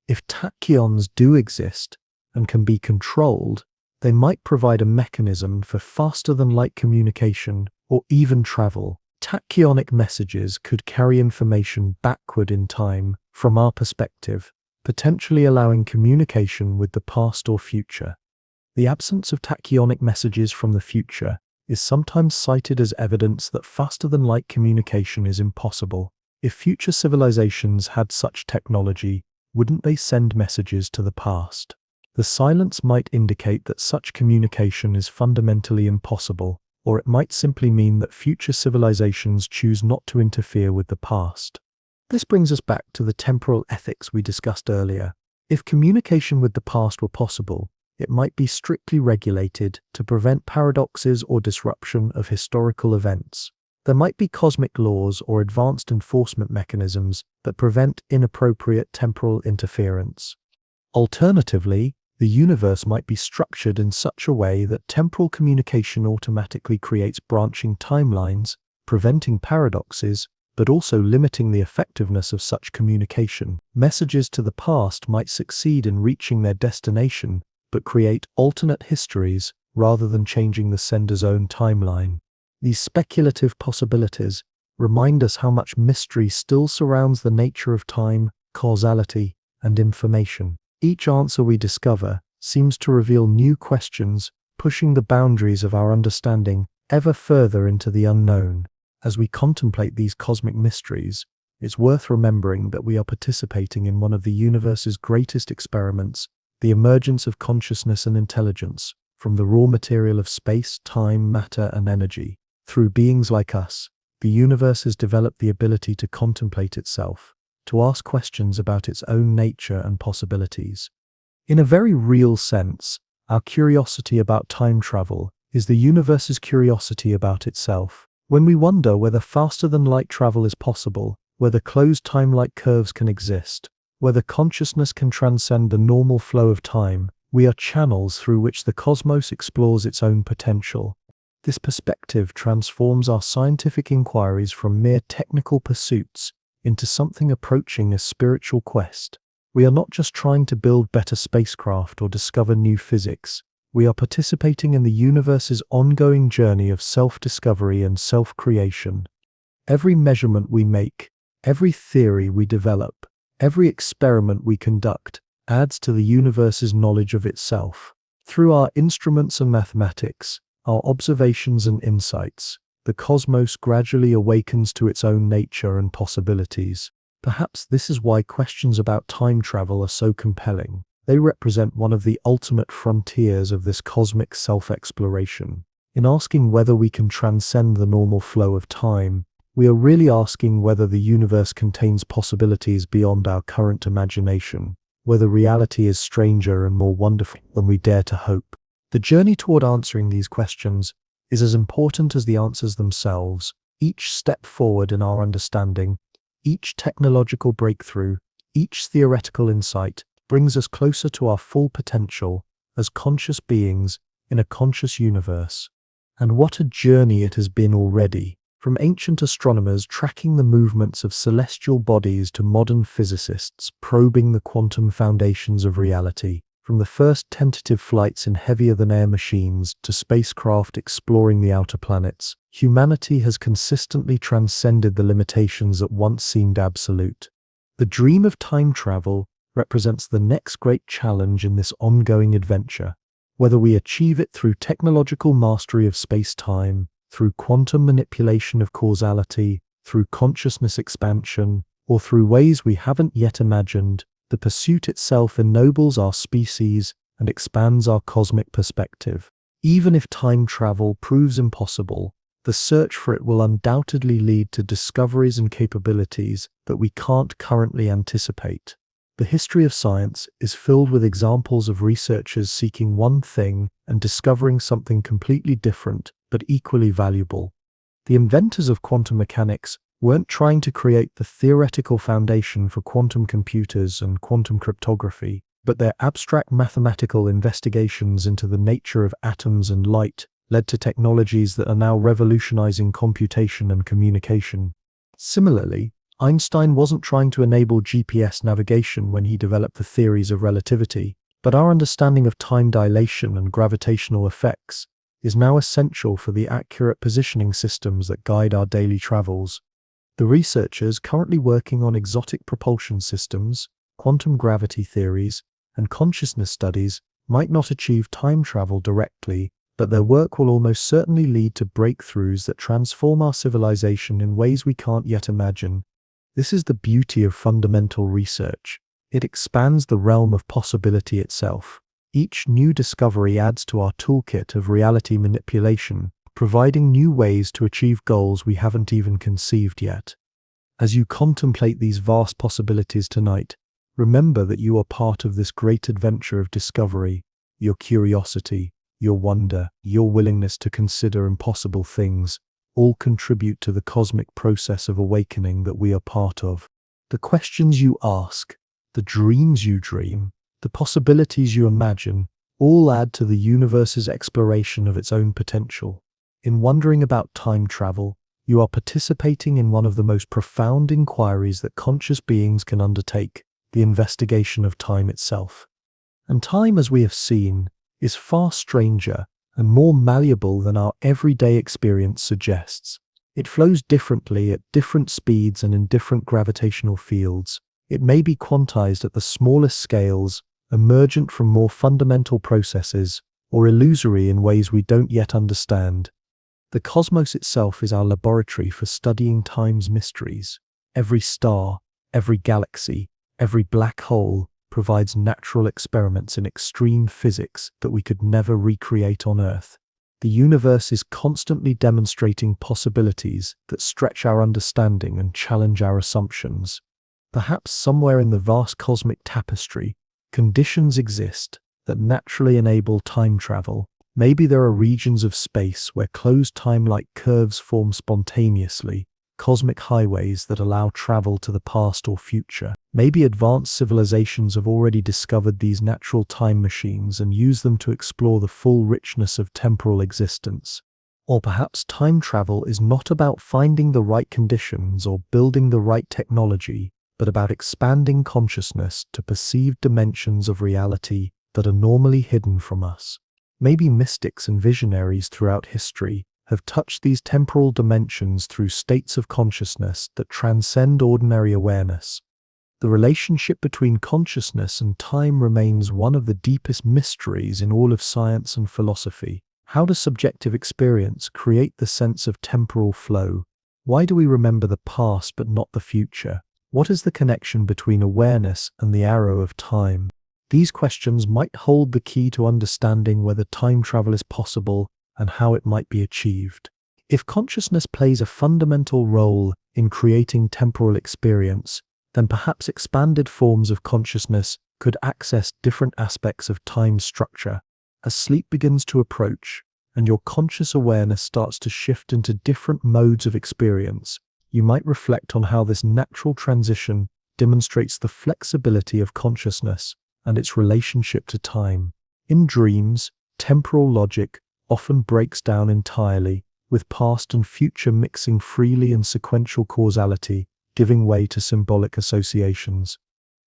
Speaker 1: If tachyons do exist and can be controlled, they might provide a mechanism for faster-than-light communication or even travel. Tachyonic messages could carry information backward in time from our perspective, potentially allowing communication with the past or future. The absence of tachyonic messages from the future is sometimes cited as evidence that faster-than-light communication is impossible. If future civilizations had such technology, wouldn't they send messages to the past? The silence might indicate that such communication is fundamentally impossible, or it might simply mean that future civilizations choose not to interfere with the past. This brings us back to the temporal ethics we discussed earlier. If communication with the past were possible, it might be strictly regulated to prevent paradoxes or disruption of historical events. There might be cosmic laws or advanced enforcement mechanisms that prevent inappropriate temporal interference. Alternatively, the universe might be structured in such a way that temporal communication automatically creates branching timelines, preventing paradoxes, but also limiting the effectiveness of such communication. Messages to the past might succeed in reaching their destination, but create alternate histories rather than changing the sender's own timeline. These speculative possibilities remind us how much mystery still surrounds the nature of time, causality, and information. Each answer we discover seems to reveal new questions, pushing the boundaries of our understanding ever further into the unknown. As we contemplate these cosmic mysteries, it's worth remembering that we are participating in one of the universe's greatest experiments, the emergence of consciousness and intelligence from the raw material of space, time, matter, and energy. Through beings like us, the universe has developed the ability to contemplate itself, to ask questions about its own nature and possibilities. In a very real sense, our curiosity about time travel is the universe's curiosity about itself. When we wonder whether faster-than-light travel is possible, whether closed time-like curves can exist, whether consciousness can transcend the normal flow of time, we are channels through which the cosmos explores its own potential. This perspective transforms our scientific inquiries from mere technical pursuits into something approaching a spiritual quest. We are not just trying to build better spacecraft or discover new physics. We are participating in the universe's ongoing journey of self-discovery and self-creation. Every measurement we make, every theory we develop, every experiment we conduct adds to the universe's knowledge of itself. Through our instruments and mathematics, our observations and insights, the cosmos gradually awakens to its own nature and possibilities. Perhaps this is why questions about time travel are so compelling. They represent one of the ultimate frontiers of this cosmic self-exploration. In asking whether we can transcend the normal flow of time, we are really asking whether the universe contains possibilities beyond our current imagination, whether reality is stranger and more wonderful than we dare to hope. The journey toward answering these questions is as important as the answers themselves. Each step forward in our understanding, each technological breakthrough, each theoretical insight brings us closer to our full potential as conscious beings in a conscious universe. And what a journey it has been already, from ancient astronomers tracking the movements of celestial bodies to modern physicists probing the quantum foundations of reality. From the first tentative flights in heavier-than-air machines to spacecraft exploring the outer planets, humanity has consistently transcended the limitations that once seemed absolute. The dream of time travel represents the next great challenge in this ongoing adventure. Whether we achieve it through technological mastery of space-time, through quantum manipulation of causality, through consciousness expansion, or through ways we haven't yet imagined, the pursuit itself ennobles our species and expands our cosmic perspective. Even if time travel proves impossible, the search for it will undoubtedly lead to discoveries and capabilities that we can't currently anticipate. The history of science is filled with examples of researchers seeking one thing and discovering something completely different but equally valuable. The inventors of quantum mechanics weren't trying to create the theoretical foundation for quantum computers and quantum cryptography, but their abstract mathematical investigations into the nature of atoms and light led to technologies that are now revolutionizing computation and communication. Similarly, Einstein wasn't trying to enable GPS navigation when he developed the theories of relativity, but our understanding of time dilation and gravitational effects is now essential for the accurate positioning systems that guide our daily travels. The researchers currently working on exotic propulsion systems, quantum gravity theories, and consciousness studies might not achieve time travel directly, but their work will almost certainly lead to breakthroughs that transform our civilization in ways we can't yet imagine. This is the beauty of fundamental research. It expands the realm of possibility itself. Each new discovery adds to our toolkit of reality manipulation, providing new ways to achieve goals we haven't even conceived yet. As you contemplate these vast possibilities tonight, remember that you are part of this great adventure of discovery. Your curiosity, your wonder, your willingness to consider impossible things, all contribute to the cosmic process of awakening that we are part of. The questions you ask, the dreams you dream, the possibilities you imagine, all add to the universe's exploration of its own potential. In wondering about time travel, you are participating in one of the most profound inquiries that conscious beings can undertake, the investigation of time itself. And time, as we have seen, is far stranger and more malleable than our everyday experience suggests. It flows differently at different speeds and in different gravitational fields. It may be quantized at the smallest scales, emergent from more fundamental processes, or illusory in ways we don't yet understand. The cosmos itself is our laboratory for studying time's mysteries. Every star, every galaxy, every black hole provides natural experiments in extreme physics that we could never recreate on Earth. The universe is constantly demonstrating possibilities that stretch our understanding and challenge our assumptions. Perhaps somewhere in the vast cosmic tapestry, conditions exist that naturally enable time travel. Maybe there are regions of space where closed time-like curves form spontaneously, cosmic highways that allow travel to the past or future. Maybe advanced civilizations have already discovered these natural time machines and use them to explore the full richness of temporal existence. Or perhaps time travel is not about finding the right conditions or building the right technology, but about expanding consciousness to perceived dimensions of reality that are normally hidden from us. Maybe mystics and visionaries throughout history have touched these temporal dimensions through states of consciousness that transcend ordinary awareness. The relationship between consciousness and time remains one of the deepest mysteries in all of science and philosophy. How does subjective experience create the sense of temporal flow? Why do we remember the past but not the future? What is the connection between awareness and the arrow of time? These questions might hold the key to understanding whether time travel is possible and how it might be achieved. If consciousness plays a fundamental role in creating temporal experience, then perhaps expanded forms of consciousness could access different aspects of time structure. As sleep begins to approach and your conscious awareness starts to shift into different modes of experience, you might reflect on how this natural transition demonstrates the flexibility of consciousness and its relationship to time. In dreams, temporal logic often breaks down entirely, with past and future mixing freely in sequential causality, giving way to symbolic associations.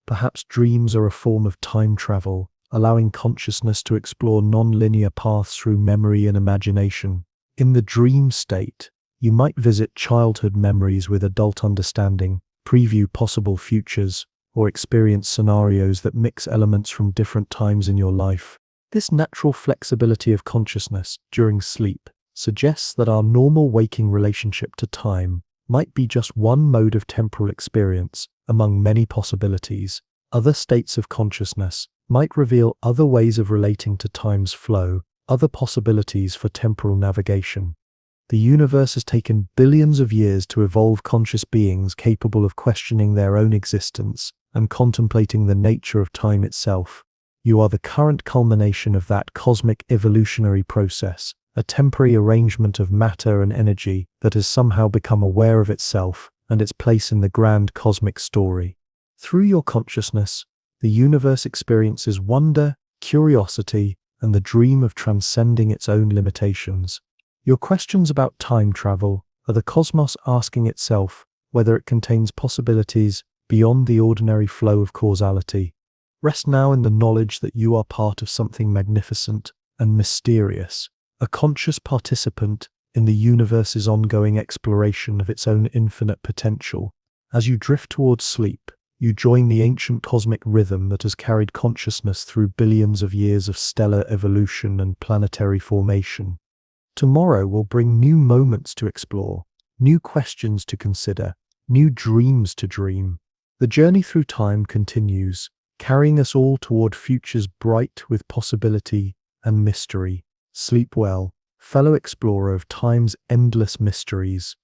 Speaker 1: Perhaps dreams are a form of time travel, allowing consciousness to explore non-linear paths through memory and imagination. In the dream state, you might visit childhood memories with adult understanding, preview possible futures, or experience scenarios that mix elements from different times in your life. This natural flexibility of consciousness during sleep suggests that our normal waking relationship to time might be just one mode of temporal experience among many possibilities. Other states of consciousness might reveal other ways of relating to time's flow, other possibilities for temporal navigation. The universe has taken billions of years to evolve conscious beings capable of questioning their own existence and contemplating the nature of time itself. You are the current culmination of that cosmic evolutionary process, a temporary arrangement of matter and energy that has somehow become aware of itself and its place in the grand cosmic story. Through your consciousness, the universe experiences wonder, curiosity, and the dream of transcending its own limitations. Your questions about time travel are the cosmos asking itself whether it contains possibilities beyond the ordinary flow of causality. Rest now in the knowledge that you are part of something magnificent and mysterious, a conscious participant in the universe's ongoing exploration of its own infinite potential. As you drift towards sleep, You join the ancient cosmic rhythm that has carried consciousness through billions of years of stellar evolution and planetary formation. Tomorrow will bring new moments to explore, new questions to consider, new dreams to dream. The journey through time continues, carrying us all toward futures bright with possibility and mystery. Sleep well, fellow explorer of time's endless mysteries.